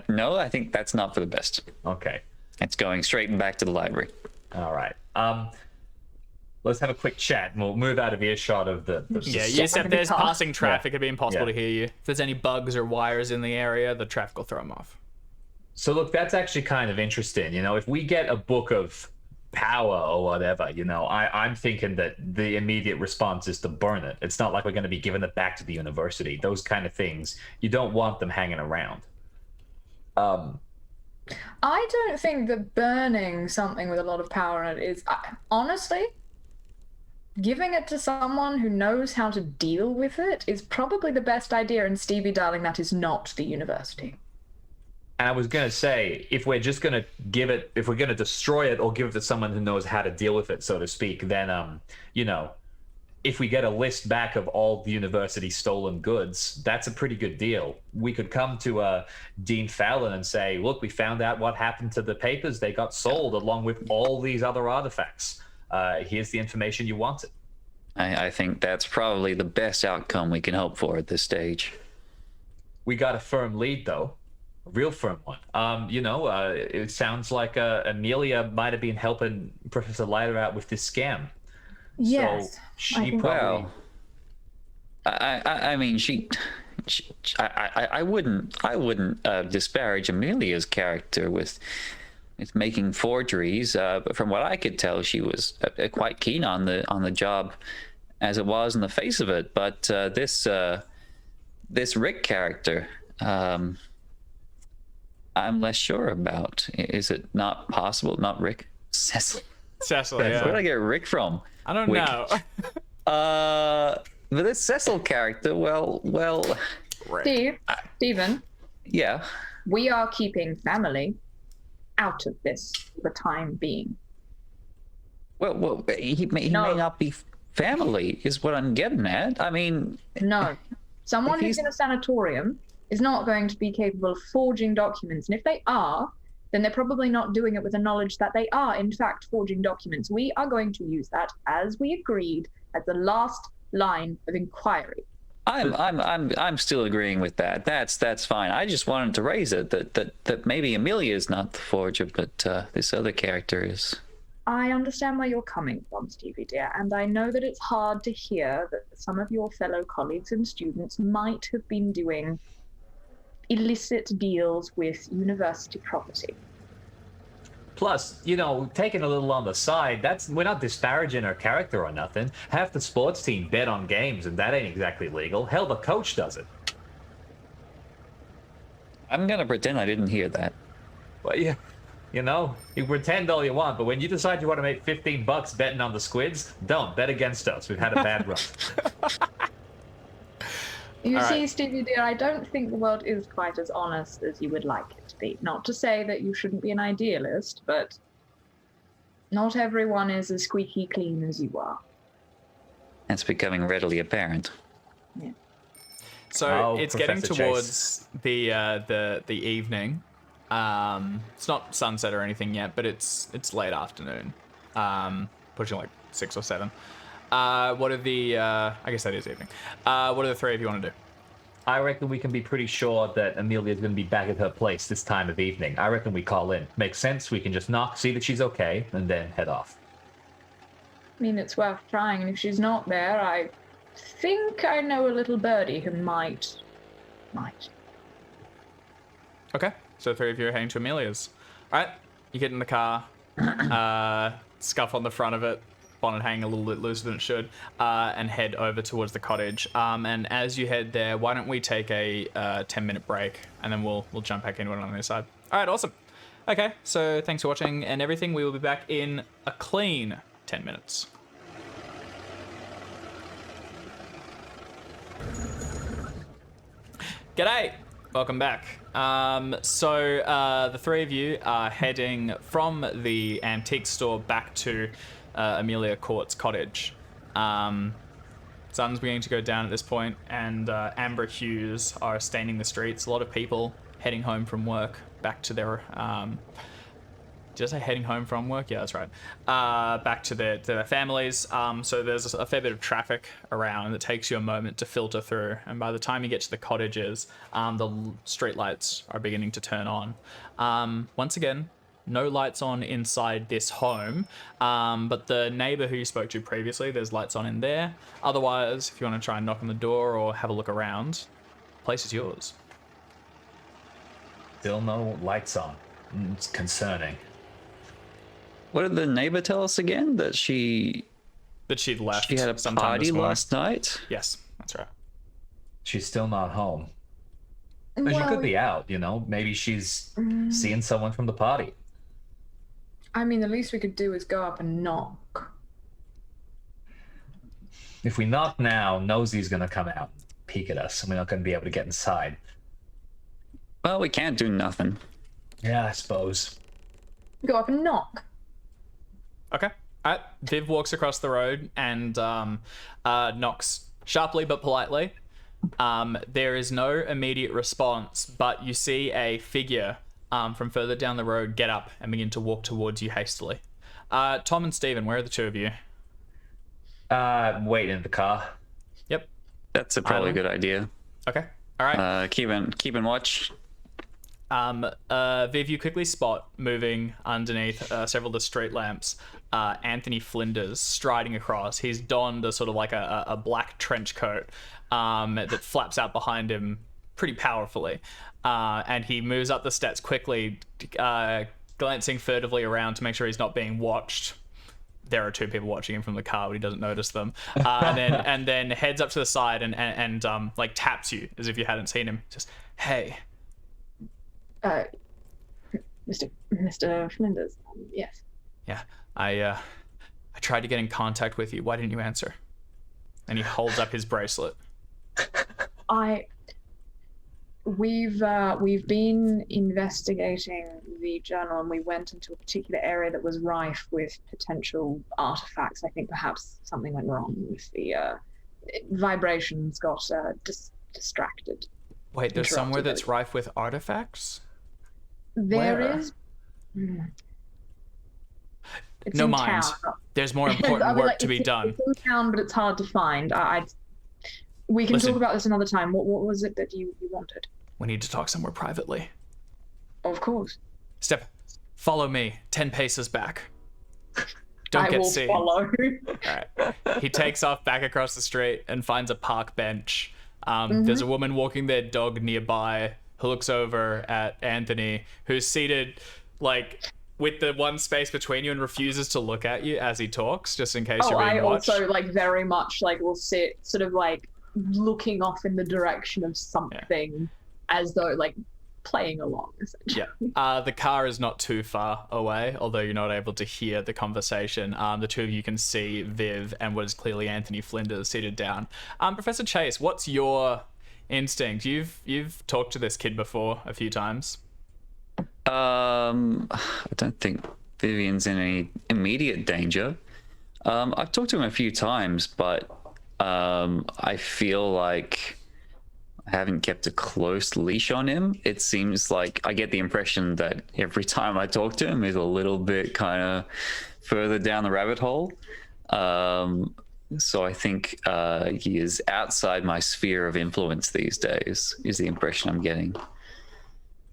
No, I think that's not for the best. Okay. It's going straight and back to the library. All right. Let's have a quick chat, and we'll move out of earshot of the if there's passing traffic, it'd be impossible Yeah. to hear you. If there's any bugs or wires in the area, the traffic will throw them off. So look, that's actually kind of interesting. If we get a book of power or whatever, I'm thinking that the immediate response is to burn it. It's not like we're going to be giving it back to the university. Those kind of things, you don't want them hanging around. I don't think that burning something with a lot of power in it is, honestly, giving it to someone who knows how to deal with it is probably the best idea. And Stevie, darling, that is not the university. And I was going to say, if we're just going to if we're going to destroy it or give it to someone who knows how to deal with it, so to speak, then, if we get a list back of all the university's stolen goods, that's a pretty good deal. We could come to Dean Fallon and say, look, we found out what happened to the papers. They got sold along with all these other artifacts. Here's the information you wanted. I think that's probably the best outcome we can hope for at this stage. We got a firm lead, though. A real firm one. It sounds like Amelia might have been helping Professor Leiter out with this scam. Yes. So she probably... Well, I mean, I wouldn't disparage Amelia's character with making forgeries. But from what I could tell, she was quite keen on the job, as it was in the face of it. But this Rick character, I'm less sure about. Is it not possible? Not Rick, Cecil. Cecil, Where did I yeah. get Rick from? I don't Wick. know. But this Cecil character, well, Stephen, yeah. we are keeping family out of this for the time being. Well, he may not be family, is what I'm getting at. I mean, No. Someone If who's he's- in a sanatorium is not going to be capable of forging documents. And if they are, then they're probably not doing it with the knowledge that they are, in fact, forging documents. We are going to use that, as we agreed, as the last line of inquiry. I'm still agreeing with that. That's fine. I just wanted to raise it that maybe Amelia is not the forger, but this other character is. I understand where you're coming from, Stevie dear, and I know that it's hard to hear that some of your fellow colleagues and students might have been doing illicit deals with university property. Plus, taking a little on the side, we're not disparaging her character or nothing. Half the sports team bet on games, and that ain't exactly legal. Hell, the coach does it. I'm gonna pretend I didn't hear that. Well, yeah, you pretend all you want, but when you decide you want to make $15 betting on the squids, don't bet against us. We've had a bad run. You All see, right. Stevie dear, I don't think the world is quite as honest as you would like it to be. Not to say that you shouldn't be an idealist, but not everyone is as squeaky clean as you are. That's becoming readily apparent. Yeah. So Oh, it's getting Professor towards the evening. It's not sunset or anything yet, but it's late afternoon. Pushing like 6 or 7. What are the I guess that is evening. What are the three of you want to do? I reckon we can be pretty sure that Amelia's going to be back at her place this time of evening. I reckon we call in. Makes sense. We can just knock, see that she's okay, and then head off. I mean, it's worth trying, and if she's not there, I think I know a little birdie who might. Okay, so the three of you are heading to Amelia's. All right, you get in the car, scuff on the front of it, bonnet hanging a little bit looser than it should, and head over towards the cottage. And as you head there, why don't we take a 10-minute break, and then we'll jump back into it on the other side. All right, awesome. Okay, so thanks for watching and everything. We will be back in a clean 10 minutes. G'day! Welcome back. So the three of you are heading from the antique store back to Amelia Court's cottage. Sun's beginning to go down at this point, and amber hues are staining the streets. A lot of people heading home from work back to their... did I say heading home from work? Yeah, that's right. Back to their families. So there's a fair bit of traffic around that takes you a moment to filter through. And by the time you get to the cottages, the street lights are beginning to turn on. Once again, no lights on inside this home. But the neighbor who you spoke to previously, there's lights on in there. Otherwise, if you want to try and knock on the door or have a look around, the place is yours. Still no lights on. It's concerning. What did the neighbor tell us again? That she She'd left. had a sometime party this morning. last night? Yes, that's right. She's still not home. And she could be out, Maybe she's seeing someone from the party. I mean, the least we could do is go up and knock. If we knock now, Nosey's going to come out, peek at us, and we're not going to be able to get inside. Well, we can't do nothing. Yeah, I suppose. Go up and knock. Okay. Viv walks across the road and knocks sharply but politely. There is no immediate response, but you see a figure from further down the road get up and begin to walk towards you hastily. Tom and Stephen, where are the two of you? Wait in the car. Yep. That's a probably good idea. Okay. All right. Keep in watch. Viv, you quickly spot moving underneath several of the street lamps Anthony Flinders striding across. He's donned a sort of like a black trench coat that flaps out behind him pretty powerfully. And he moves up the steps quickly, glancing furtively around to make sure he's not being watched. There are two people watching him from the car, but he doesn't notice them. And then heads up to the side and like taps you as if you hadn't seen him. Just, hey. Mr. Flinders, yes. Yeah, I tried to get in contact with you. Why didn't you answer? And he holds up his bracelet. We've been investigating the journal, and we went into a particular area that was rife with potential artifacts. I think perhaps something went wrong with the vibrations got distracted. Wait, there's somewhere that's rife with artifacts? There Where? is. It's no in mind. Town. There's more important work to be done. It's in town, but it's hard to find. We can Listen. talk about this another time. What was it that you wanted? We need to talk somewhere privately. Of course. Follow me 10 paces back. Don't I get will seen. follow. All right. He takes off back across the street and finds a park bench. There's a woman walking their dog nearby who looks over at Anthony, who's seated like with the one space between you and refuses to look at you as he talks, just in case you're being watched. Also like very much like will sit sort of like looking off in the direction of something as though like playing along, essentially. Yeah. The car is not too far away, although you're not able to hear the conversation. The two of you can see Viv and what is clearly Anthony Flinders seated down. Professor Chase, what's your instinct? You've talked to this kid before a few times. I don't think Vivian's in any immediate danger. I've talked to him a few times, but I feel like I haven't kept a close leash on him. It seems like I get the impression that every time I talk to him, he's a little bit kind of further down the rabbit hole. So I think he is outside my sphere of influence these days, is the impression I'm getting. Is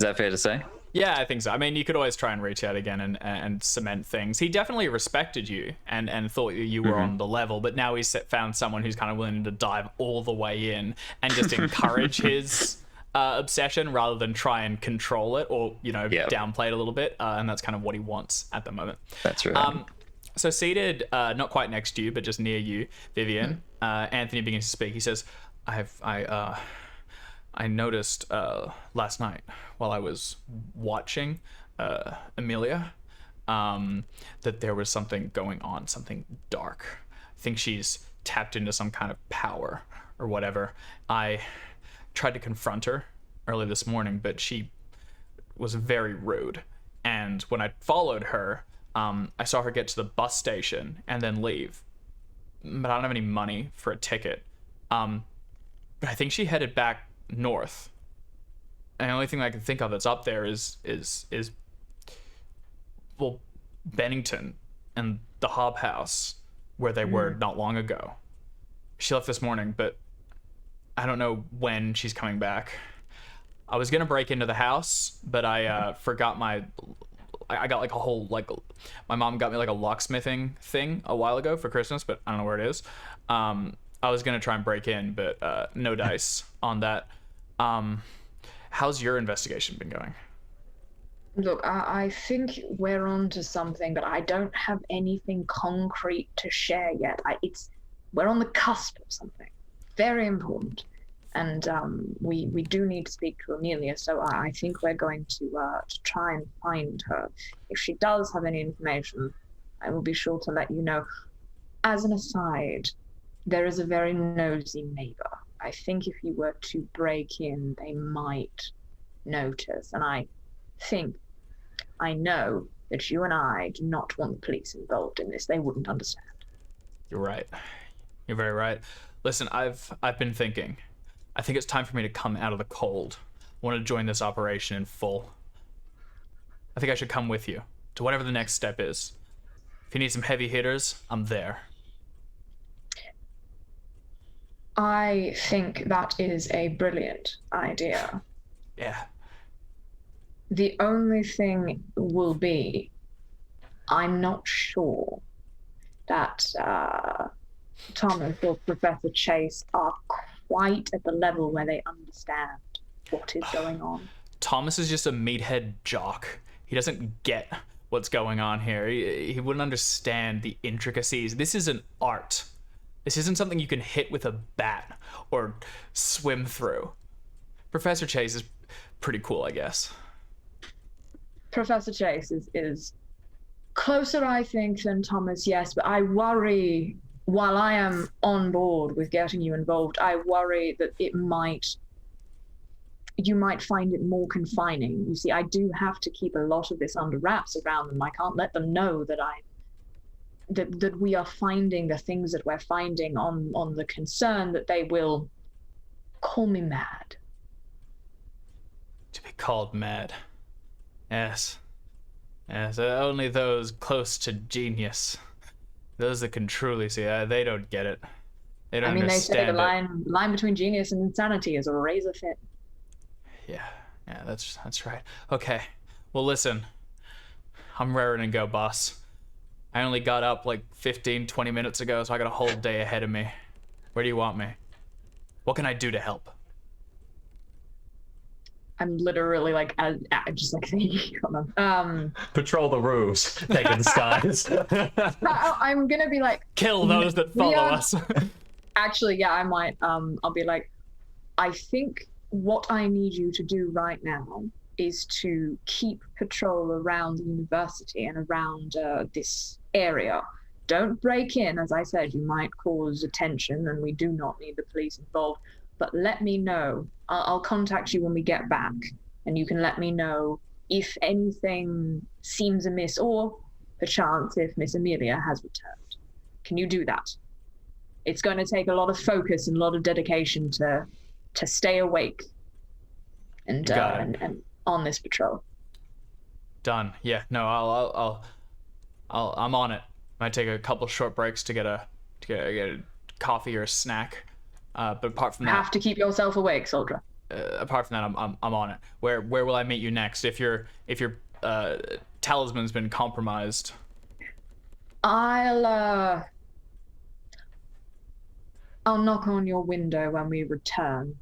that fair to say? Yeah, I think so. I mean, you could always try and reach out again and cement things. He definitely respected you and thought you were on the level, but now he's found someone who's kind of willing to dive all the way in and just encourage his obsession rather than try and control it or, downplay it a little bit. And that's kind of what he wants at the moment. That's right. So seated, not quite next to you, but just near you, Vivian, Anthony begins to speak. He says, I noticed last night while I was watching Amelia that there was something going on, something dark. I think she's tapped into some kind of power or whatever. I tried to confront her early this morning, but she was very rude. And when I followed her, I saw her get to the bus station and then leave. But I don't have any money for a ticket. But I think she headed back north. And the only thing I can think of that's up there is Bennington and the Hob House where they were not long ago. She left this morning, but I don't know when she's coming back. I was gonna break into the house, but I forgot I got like a whole my mom got me like a locksmithing thing a while ago for Christmas, but I don't know where it is. I was gonna try and break in, but no dice on that. How's your investigation been going? Look, I think we're on to something, but I don't have anything concrete to share yet. We're on the cusp of something very important, and we do need to speak to Amelia. So I think we're going to try and find her. If she does have any information, I will be sure to let you know. As an aside, there is a very nosy neighbor. I think if you were to break in, they might notice. And I know that you and I do not want the police involved in this. They wouldn't understand. You're right. You're very right. Listen, I've been thinking. I think it's time for me to come out of the cold. I want to join this operation in full. I think I should come with you to whatever the next step is. If you need some heavy hitters, I'm there. I think that is a brilliant idea. Yeah. The only thing will be, I'm not sure that Thomas or Professor Chase are quite at the level where they understand what is going on. Thomas is just a meathead jock. He doesn't get what's going on here. He wouldn't understand the intricacies. This is an art. This isn't something you can hit with a bat or swim through. Professor Chase is pretty cool, I guess. Professor Chase is closer, I think, than Thomas, yes, but I worry, while I am on board with getting you involved, I worry that you might find it more confining. You see, I do have to keep a lot of this under wraps around them. I can't let them know that that we are finding the things that we're finding on the concern that they will call me mad. To be called mad. Yes. Yes, only those close to genius. Those that can truly see, they don't get it. They don't understand they say the line between genius and insanity is a razor thin. Yeah, that's right. Okay, well listen, I'm raring to go, boss. I only got up like 15, 20 minutes ago, so I got a whole day ahead of me. Where do you want me? What can I do to help? I'm literally like, just like thinking on them. Patrol the roofs, take a disguise. I'm gonna be like, kill those that follow us. Actually, yeah, I might. I'll be like, I think what I need you to do right now is to keep patrol around the university and around this area. Don't break in. As I said, you might cause attention, and we do not need the police involved. But let me know. I'll contact you when we get back, and you can let me know if anything seems amiss, or perchance if Miss Amelia has returned. Can you do that? It's going to take a lot of focus and a lot of dedication to stay awake and on this patrol. Done. Yeah. No, I'm on it. Might take a couple short breaks to get a coffee or a snack. But apart from that, have to keep yourself awake, soldier. Apart from that, I'm on it. Where will I meet you next? If your talisman's been compromised, I'll knock on your window when we return.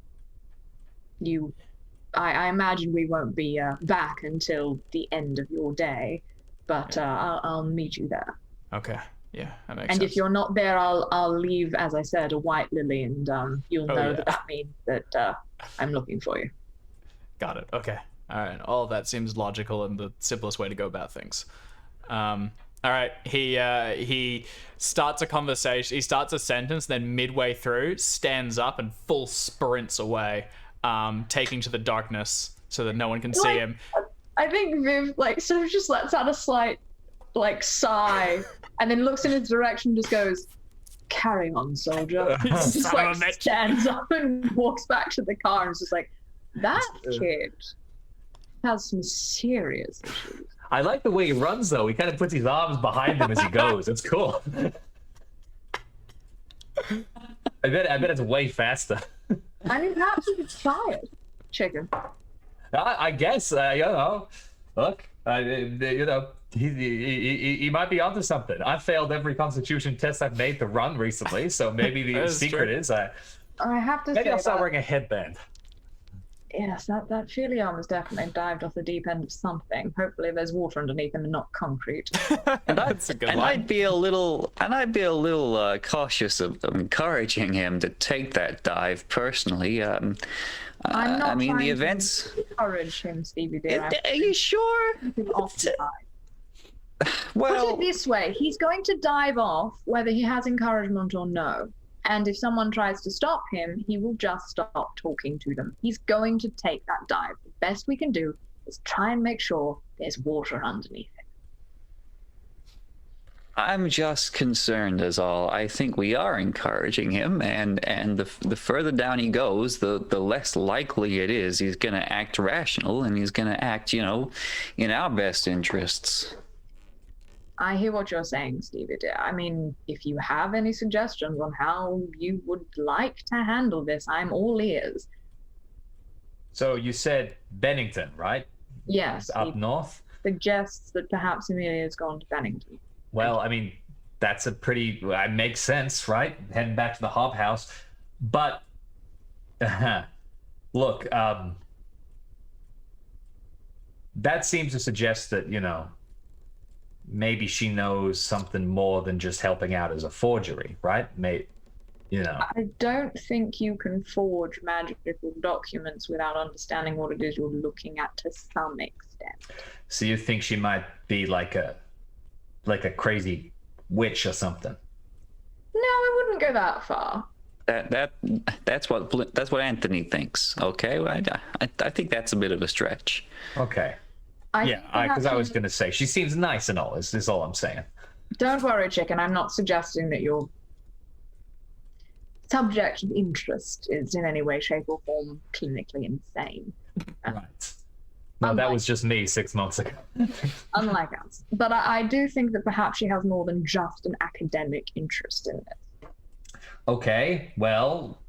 I imagine we won't be back until the end of your day, but I'll meet you there. Okay. Yeah, that makes and sense. If you're not there, I'll leave, as I said, a white lily, and you'll know that means that I'm looking for you. Got it. Okay. All right. All that seems logical and the simplest way to go about things. All right. He starts a conversation. He starts a sentence, then midway through, stands up and full sprints away, taking to the darkness so that no one can see him. I think Viv sort of just lets out a slight sigh, and then looks in his direction, just goes, "Carry on, soldier." Just stands up and walks back to the car, and is just like, that kid has some serious issues. I like the way he runs, though. He kind of puts his arms behind him as he goes. It's cool. I bet it's way faster. I mean, perhaps you could try it, chicken. I guess, look, he might be onto something. I failed every constitution test I've made to run recently, so maybe the secret is I have to maybe say I'll start wearing a headband. Yes, that Filion has definitely dived off the deep end of something. Hopefully there's water underneath him and not concrete. That's a good line. I'd be a little cautious of encouraging him to take that dive personally. I'm not I mean, trying the events. to encourage him, Stevie dear. Are you sure? Well, put it this way: he's going to dive off, whether he has encouragement or no. And if someone tries to stop him, he will just stop talking to them. He's going to take that dive. The best we can do is try and make sure there's water underneath it. I'm just concerned is all. I think we are encouraging him, and the further down he goes, the less likely it is he's going to act rational, and he's going to act, you know, in our best interests. I hear what you're saying, Stevie dear. I mean, if you have any suggestions on how you would like to handle this, I'm all ears. So you said Bennington, right? Yes. Up north? Suggests that perhaps Amelia's gone to Bennington. Well, I mean, that's a pretty... makes sense, right? Heading back to the Hob House. But, look, that seems to suggest that, you know, maybe she knows something more than just helping out as a forgery, right? You know. I don't think you can forge magical documents without understanding what it is you're looking at to some extent. So you think she might be like a crazy witch or something? No, I wouldn't go that far. That's what Anthony thinks. Okay, well, I think that's a bit of a stretch. Okay. Because I was going to say, she seems nice and all, is all I'm saying. Don't worry, chicken. I'm not suggesting that your subject of interest is in any way, shape, or form clinically insane. Right. No, that was just me 6 months ago. Unlike us. But I do think that perhaps she has more than just an academic interest in it. Okay, well,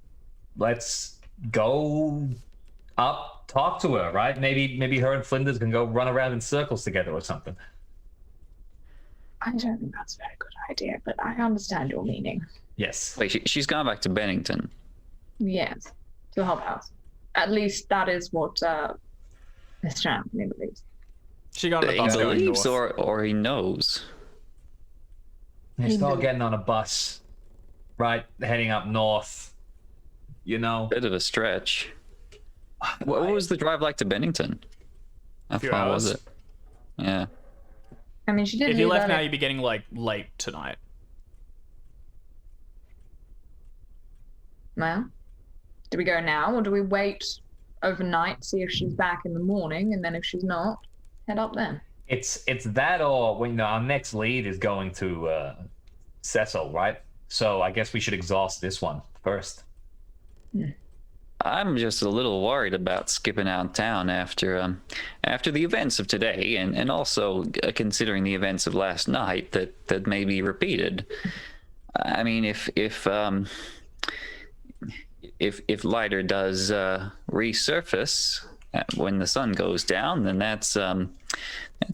let's go up, talk to her, right? Maybe her and Flinders can go run around in circles together or something. I don't think that's a very good idea, but I understand your meaning. Yes. Wait, she's gone back to Bennington. Yes, to the Hob House. At least that is what Mr. Anthony believes. She got on a He bus going believes north. or he knows. They start getting on a bus, right? Heading up north, you know. Bit of a stretch. What was the drive like to Bennington? How Few far was hours. it? Yeah. I mean, she did If you leave left now, early. you'd be getting like late tonight. Well, do we go now, or do we wait overnight, see if she's back in the morning, and then if she's not, head up then? It's that, or when our next lead is going to Cecil, right? So I guess we should exhaust this one first. I'm just a little worried about skipping out of town after the events of today, and also considering the events of last night that may be repeated. I mean, if Lighter does resurface when the sun goes down, then that's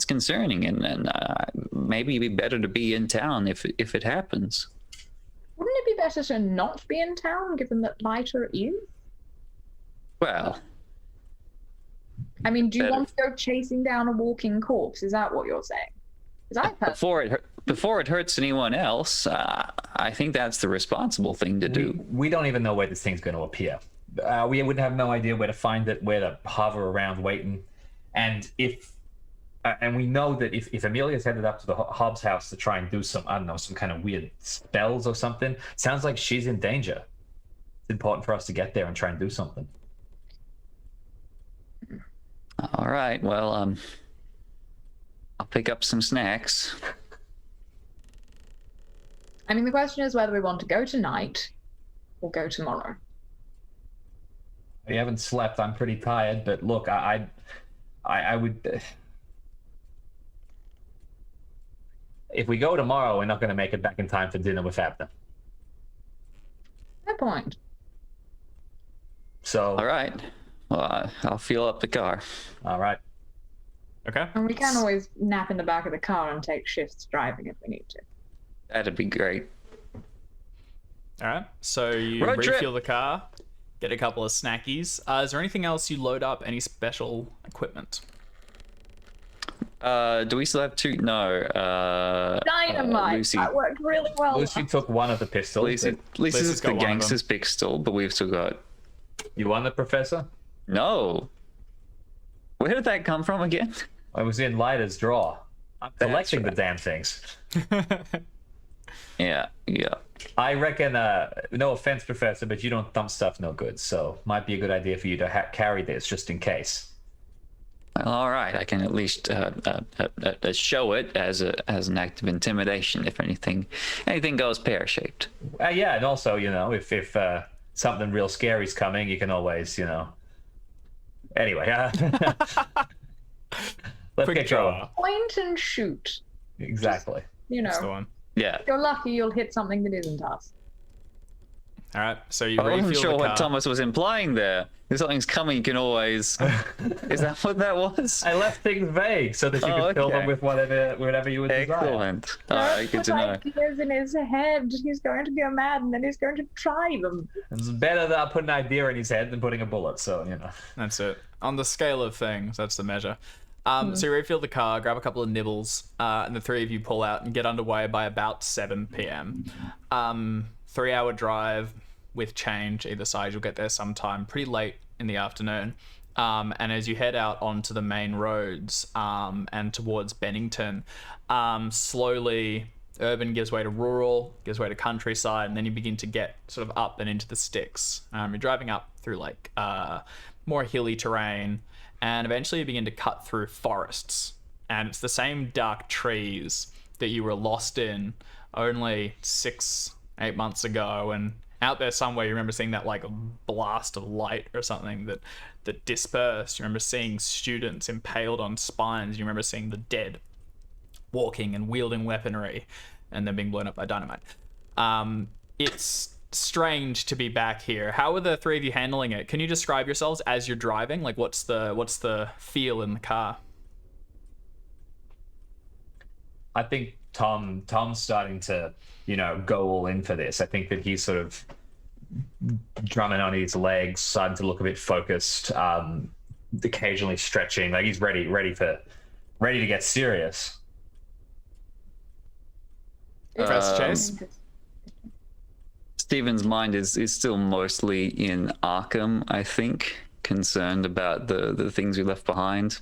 concerning, and maybe it'd be better to be in town if it happens. Wouldn't it be better to not be in town, given that Lighter is? Well, I mean, do you Better. want to go chasing down a walking corpse? Is that what you're saying? Because I before it hurts anyone else, I think that's the responsible thing to do. We don't even know where this thing's going to appear. We would have no idea where to find it, where to hover around waiting. And and we know that if Amelia's headed up to the Hobbs house to try and do some kind of weird spells or something, sounds like she's in danger. It's important for us to get there and try and do something. All right, well, I'll pick up some snacks. I mean, the question is whether we want to go tonight or go tomorrow. We haven't slept. I'm pretty tired, but look, I would. If we go tomorrow, we're not going to make it back in time for dinner with Abner. Fair point. So. All right, well, I'll fuel up the car. All right. Okay. And we can always nap in the back of the car and take shifts driving if we need to. That'd be great. All right. So you Road trip. refuel the car, get a couple of snackies. Is there anything else you load up? Any special equipment? Do we still have two? No. Dynamite! Lucy. That worked really well. Lucy took one of the pistols. Lucy's Lucy's got the one of them. gangster's pistol, but we've still got. You won the professor? No. Where did that come from again? I was in Lighter's drawer. I'm collecting right. the damn things. Yeah. I reckon, no offense, Professor, but you don't thump stuff no good, so might be a good idea for you to carry this just in case. Well, all right. I can at least show it as an act of intimidation. If anything goes pear shaped. Yeah, and also, if something real scary's coming, you can always, Anyway, let's Quick get going. draw. Point and shoot. Exactly. That's the one. Yeah. If you're lucky, you'll hit something that isn't us. All right, so you I wasn't refuel sure the car. what Thomas was implying there. If something's coming, you can always. Is that what that was? I left things vague so that you could fill them with whatever you would desire. Excellent. All right, good to know. Ideas in his head. He's going to go mad, and then he's going to try them. It's better that put an idea in his head than putting a bullet, so, That's it. On the scale of things, that's the measure. So you refuel the car, grab a couple of nibbles, and the three of you pull out and get underway by about 7 p.m. 3-hour drive with change either side. You'll get there sometime pretty late in the afternoon. And as you head out onto the main roads and towards Bennington, slowly urban gives way to rural, gives way to countryside, and then you begin to get sort of up and into the sticks. You're driving up through like more hilly terrain, and eventually you begin to cut through forests. And it's the same dark trees that you were lost in only 6-8 months ago, and out there somewhere you remember seeing that like blast of light or something that dispersed. You remember seeing students impaled on spines. You remember seeing the dead walking and wielding weaponry and then being blown up by dynamite. It's strange to be back here. How are the three of you handling it? Can you describe yourselves as you're driving? Like what's the feel in the car? I think Tom's starting to, go all in for this. I think that he's sort of drumming on his legs, starting to look a bit focused, occasionally stretching, like he's ready to get serious. Professor Chase? Steven's mind is still mostly in Arkham, I think, concerned about the things we left behind,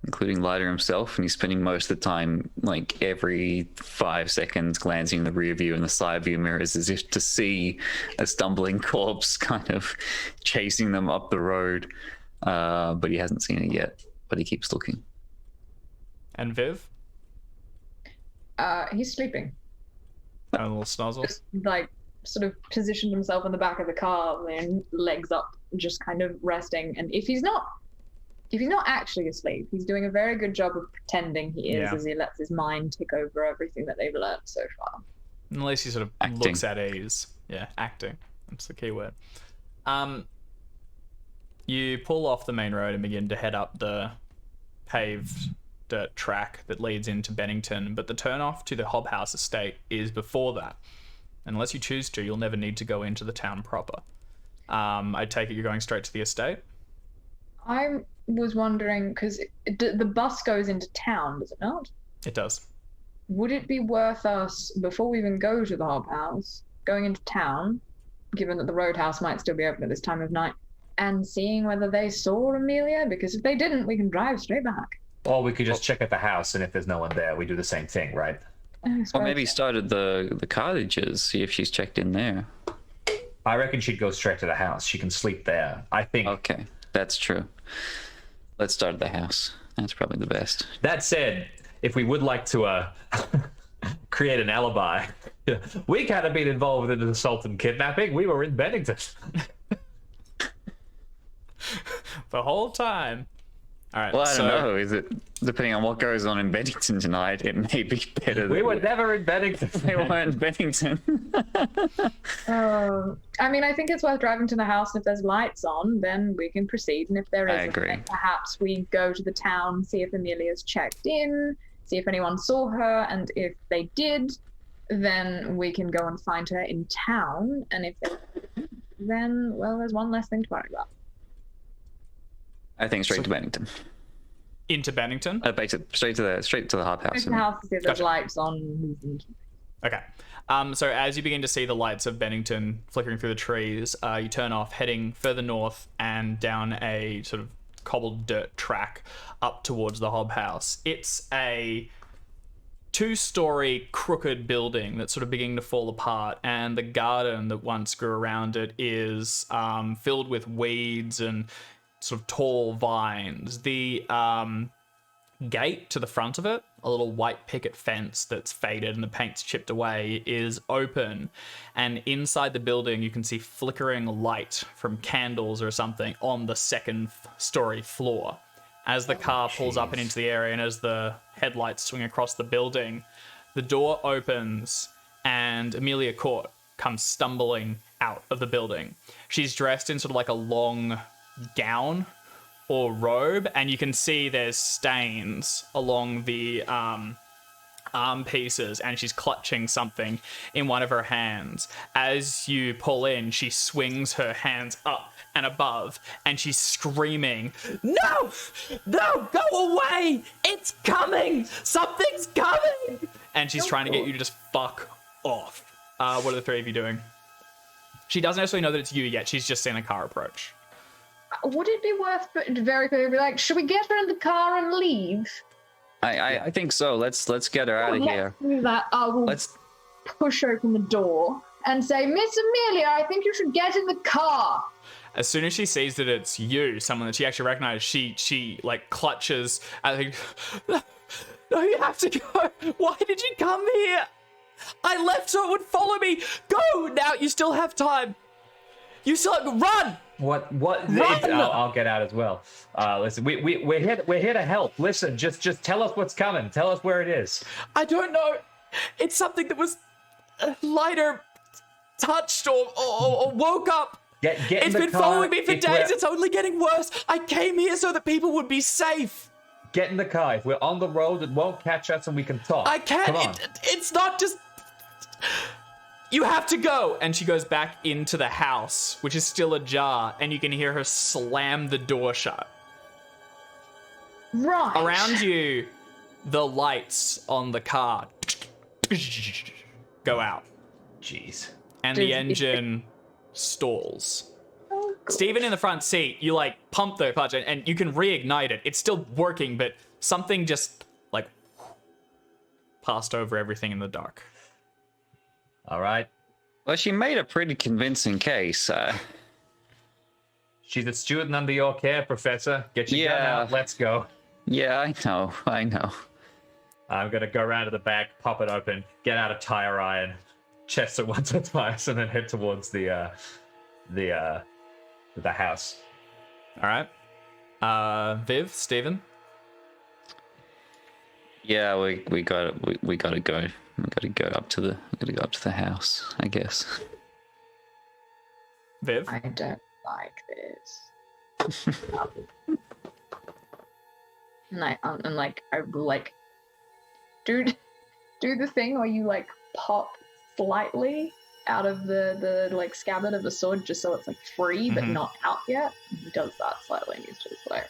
including Leiter himself, and he's spending most of the time, like every 5 seconds, glancing in the rear view and the side view mirrors as if to see a stumbling corpse kind of chasing them up the road. But he hasn't seen it yet, but he keeps looking. And Viv? He's sleeping. A little snozzle? Just like sort of positioned himself in the back of the car and legs up, just kind of resting. And if he's not actually asleep, he's doing a very good job of pretending he is, as he lets his mind tick over everything that they've learned so far. Unless he sort of looks at ease. Yeah, acting. That's the key word. You pull off the main road and begin to head up the paved dirt track that leads into Bennington, but the turnoff to the Hobhouse estate is before that. Unless you choose to, you'll never need to go into the town proper. I take it you're going straight to the estate? I was wondering, because the bus goes into town, does it not? It does. Would it be worth us, before we even go to the Hob House, going into town, given that the Roadhouse might still be open at this time of night, and seeing whether they saw Amelia? Because if they didn't, we can drive straight back. Or we could just check at the house, and if there's no one there, we do the same thing, right? Or maybe start at the cottages, see if she's checked in there. I reckon she'd go straight to the house. She can sleep there. I think. Okay, that's true. Let's start at the house. That's probably the best. That said, if we would like to create an alibi, we kind of been involved in an assault and kidnapping. We were in Bennington. The whole time. All right. Well, I don't know. Is it, depending on what goes on in Bennington tonight, it may be better. We were never in Bennington. We weren't in Bennington. I mean, I think it's worth driving to the house, and if there's lights on, then we can proceed. And if there isn't, then perhaps we go to the town, see if Amelia's checked in, see if anyone saw her, and if they did, then we can go and find her in town. And if they didn't, then, well, there's one less thing to worry about. I think straight to Bennington. Into Bennington? Straight to the Hob House. The house to see if there's lights on. Okay. So as you begin to see the lights of Bennington flickering through the trees, you turn off, heading further north and down a sort of cobbled dirt track up towards the Hob House. It's a 2-story crooked building that's sort of beginning to fall apart, and the garden that once grew around it is filled with weeds and sort of tall vines. The gate to the front of it, a little white picket fence that's faded and the paint's chipped away, is open. And inside the building, you can see flickering light from candles or something on the second-story floor. As the car pulls up and into the area and as the headlights swing across the building, the door opens and Amelia Court comes stumbling out of the building. She's dressed in sort of like a long gown or robe, and you can see there's stains along the arm pieces, and she's clutching something in one of her hands. As you pull in, she swings her hands up and above, and she's screaming, "No! No! Go away! It's coming! Something's coming!" And she's trying to get you to just fuck off. What are the three of you doing? She doesn't necessarily know that it's you yet. She's just seen a car approach. Would it be worth very quickly be like, should we get her in the car and leave? I think so. Let's get her out of here. Let's do that. I will push open the door and say, Miss Amelia, I think you should get in the car. As soon as she sees that it's you, someone that she actually recognizes, she like clutches. I think, no, you have to go. Why did you come here? I left so it would follow me. Go now. You still have time. You still run. What? Run! I'll get out as well. Listen, we're here to help. Listen, just tell us what's coming. Tell us where it is. I don't know. It's something that was lighter, touched or woke up. It's been following me for days. It's only getting worse. I came here so that people would be safe. Get in the car. If we're on the road, it won't catch us and we can talk. I can't. Come on. It's not just... You have to go. And she goes back into the house, which is still ajar, and you can hear her slam the door shut. Right. Around you, the lights on the car go out. Jeez. And the engine stalls. Steven in the front seat, you like pump the clutch and you can reignite it. It's still working, but something just like passed over everything in the dark. All right. Well, she made a pretty convincing case. She's a student under your care, Professor. Get your gun out. Let's go. Yeah, I know. I'm gonna go around to the back, pop it open, get out a tire iron, chest it once or twice, and then head towards the house. All right. Viv, Steven. Yeah, we gotta go. We gotta go up to the house, I guess. Viv. I don't like this. And I like do the thing where you like pop slightly out of the like scabbard of the sword just so it's like free but not out yet. He does that slightly and he's just like...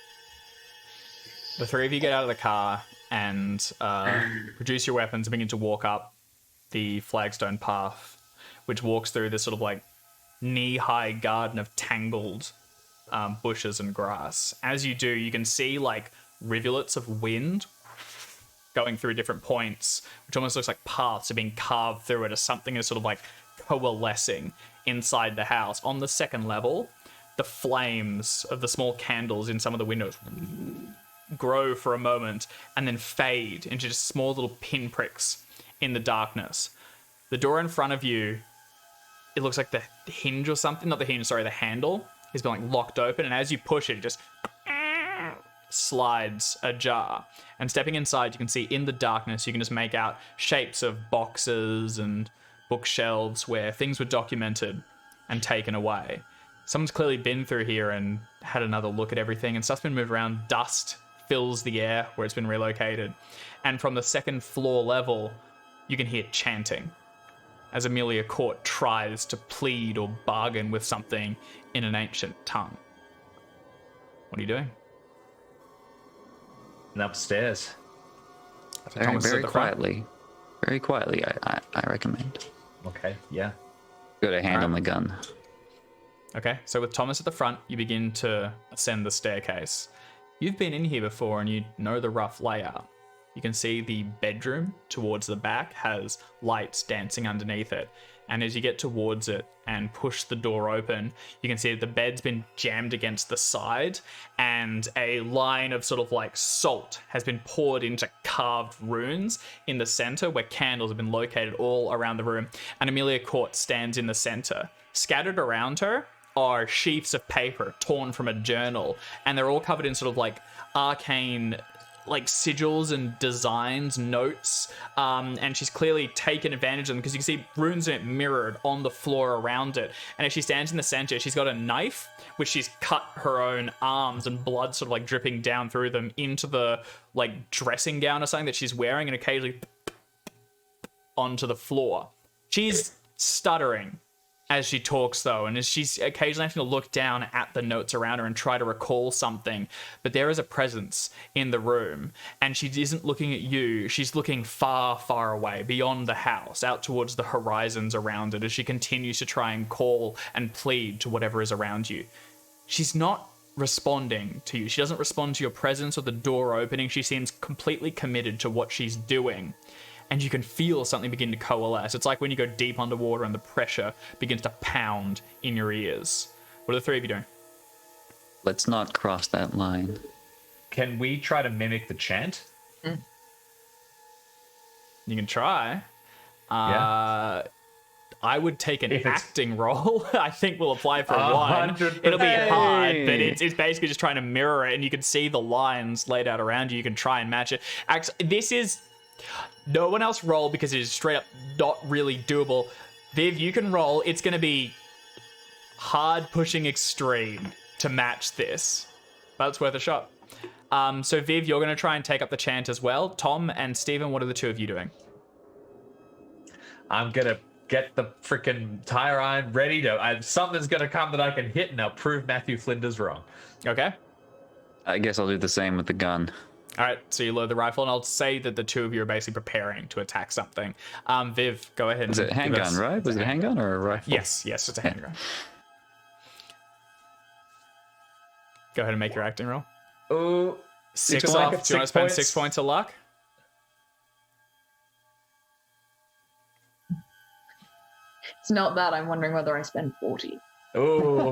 The three of you get out of the car and produce your weapons and begin to walk up the flagstone path, which walks through this sort of like knee-high garden of tangled bushes and grass. As you do, you can see like rivulets of wind going through different points, which almost looks like paths are being carved through it as something is sort of like coalescing inside the house. On the second level, the flames of the small candles in some of the windows grow for a moment and then fade into just small little pinpricks in the darkness. The door in front of you, it looks like the hinge or something, not the hinge, sorry, the handle has been like locked open, and as you push it, it just slides ajar. And stepping inside, you can see in the darkness, you can just make out shapes of boxes and bookshelves where things were documented and taken away. Someone's clearly been through here and had another look at everything, and stuff's been moved around. Dust fills the air where it's been relocated. And from the second floor level, you can hear chanting as Amelia Court tries to plead or bargain with something in an ancient tongue. What are you doing? And upstairs. Very quietly. Very quietly, I recommend. Okay, yeah. Got a hand on the gun. Okay, so with Thomas at the front, you begin to ascend the staircase. You've been in here before and you know the rough layout. You can see the bedroom towards the back has lights dancing underneath it. And as you get towards it, and push the door open, you can see that the bed's been jammed against the side, and a line of sort of like salt has been poured into carved runes in the center where candles have been located all around the room. And Amelia Court stands in the center. Scattered around her are sheafs of paper torn from a journal, and they're all covered in sort of like arcane like sigils and designs, notes, and she's clearly taken advantage of them because you can see runes in it mirrored on the floor around it. And as she stands in the center, she's got a knife which she's cut her own arms, and blood sort of like dripping down through them into the like dressing gown or something that she's wearing, and occasionally onto the floor. She's stuttering as she talks, though, and as she's occasionally having to look down at the notes around her and try to recall something. But there is a presence in the room, and she isn't looking at you. She's looking far, far away, beyond the house, out towards the horizons around it, as she continues to try and call and plead to whatever is around you. She's not responding to you. She doesn't respond to your presence or the door opening. She seems completely committed to what she's doing. And you can feel something begin to coalesce. It's like when you go deep underwater and the pressure begins to pound in your ears. What are the three of you doing? Let's not cross that line. Can we try to mimic the chant? You can try. Yeah. I would take an If it's- acting role. I think we'll apply for one. 100%. It'll be hard, but it's basically just trying to mirror it, and you can see the lines laid out around you. You can try and match it. Actually, this is... No one else roll because it is straight up not really doable. Viv, you can roll. It's going to be hard pushing extreme to match this, but it's worth a shot. So Viv, you're going to try and take up the chant as well. Tom and Stephen, what are the two of you doing? I'm gonna get the freaking tire iron ready to. Something's gonna come that I can hit, and I'll prove Matthew Flinders wrong. Okay. I guess I'll do the same with the gun. All right, so you load the rifle, and I'll say that the two of you are basically preparing to attack something. Viv, go ahead. Was it a handgun, right? Was it a handgun or a rifle? Yes, it's a handgun. Go ahead and make your acting roll. Ooh, 6 can I off. Do get you want to 6 spend points? 6 points of luck? It's not that. I'm wondering whether I spend 40. ooh,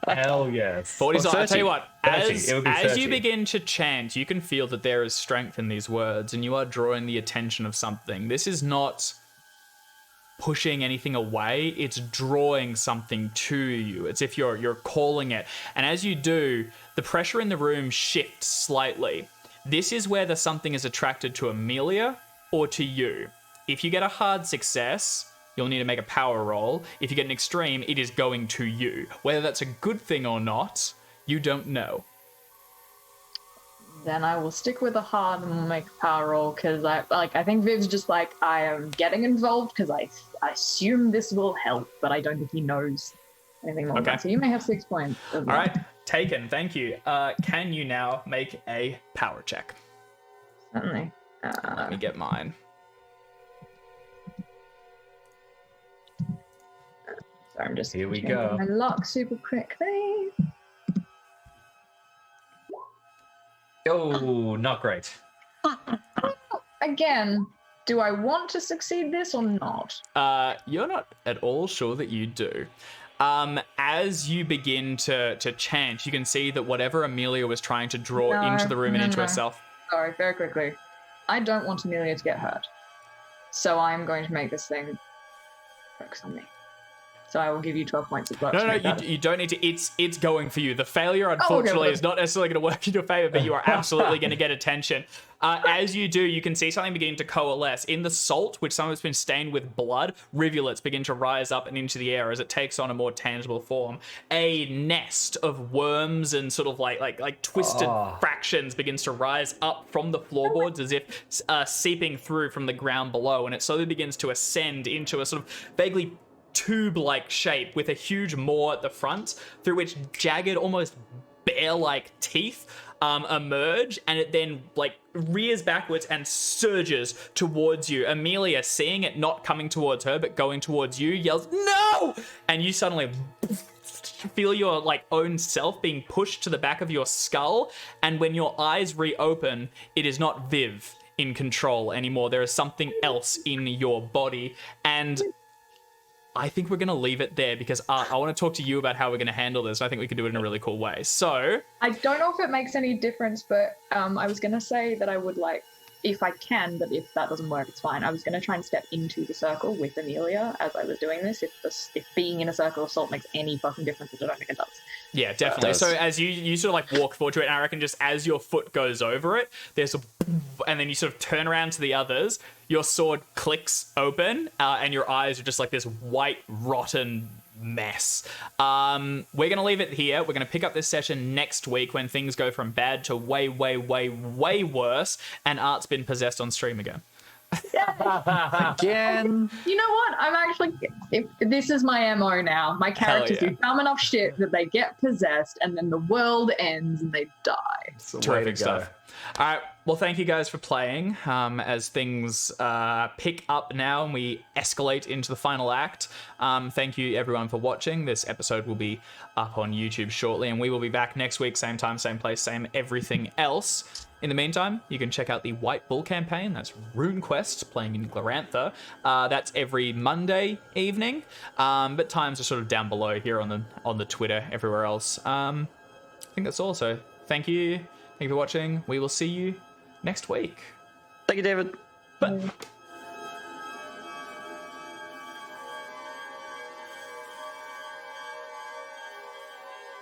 hell yes. 40's Well, off. I'll tell you 30. what, 30. as It would be you 30. begin to chant, you can feel that there is strength in these words, and you are drawing the attention of something. This is not pushing anything away, it's drawing something to you. It's if you're calling it. And as you do, the pressure in the room shifts slightly. This is where the something is attracted to Amelia or to you. If you get a hard success, you'll need to make a power roll. If you get an extreme, it is going to you. Whether that's a good thing or not, you don't know. Then I will stick with a hard and make a power roll because I think Viv's just like, I am getting involved because I assume this will help, but I don't think he knows anything more. Okay. So you may have 6 points. All right, taken. Thank you. Can you now make a power check? Certainly. Let me get mine. Sorry, I'm just Here we checking go. my luck super quickly. Oh, not great. Again, do I want to succeed this or not? You're not at all sure that you do. As you begin to chant, you can see that whatever Amelia was trying to draw No, into the room and no, into no. herself. Sorry, very quickly. I don't want Amelia to get hurt. So I'm going to make this thing focus on me. So I will give you 12 points of luck. to make that. You don't need to. It's going for you. The failure, okay, unfortunately, well- is not necessarily going to work in your favor, but you are absolutely going to get attention. As you do, you can see something beginning to coalesce. In the salt, which some of it's been stained with blood, rivulets begin to rise up and into the air as it takes on a more tangible form. A nest of worms and sort of like twisted fractions begins to rise up from the floorboards as if seeping through from the ground below, and it slowly begins to ascend into a sort of vaguely tube-like shape with a huge maw at the front through which jagged, almost bear-like teeth emerge, and it then rears backwards and surges towards you. Amelia, seeing it not coming towards her but going towards you, yells, "No!" And you suddenly feel your own self being pushed to the back of your skull, and when your eyes reopen, it is not Viv in control anymore. There is something else in your body, and I think we're going to leave it there because I want to talk to you about how we're going to handle this. I think we can do it in a really cool way. So I don't know if it makes any difference, but I was going to say that I would like, if I can, but if that doesn't work, it's fine. I was going to try and step into the circle with Amelia as I was doing this. If being in a circle of salt makes any fucking difference, which I don't think it does. yeah, definitely. So as you sort of like walk forward to it, and I reckon just as your foot goes over it, there's a, and then you sort of turn around to the others. Your sword clicks open, and your eyes are just like this white, rotten mess. We're going to leave it here. We're going to pick up this session next week when things go from bad to way, way, way, way worse, and Art's been possessed on stream again. Again. You know what? I'm actually. This is my MO now. My characters yeah. do dumb enough shit that they get possessed, and then the world ends and they die. It's the way to Terrific go. stuff. All right. Well, thank you guys for playing. As things pick up now and we escalate into the final act. Thank you, everyone, for watching. This episode will be up on YouTube shortly, and we will be back next week, same time, same place, same everything else. In the meantime, you can check out the White Bull campaign. That's RuneQuest playing in Glorantha. That's every Monday evening, but times are sort of down below here on the Twitter, everywhere else. I think that's all. So thank you for watching. We will see you next week. Thank you, David. Bye.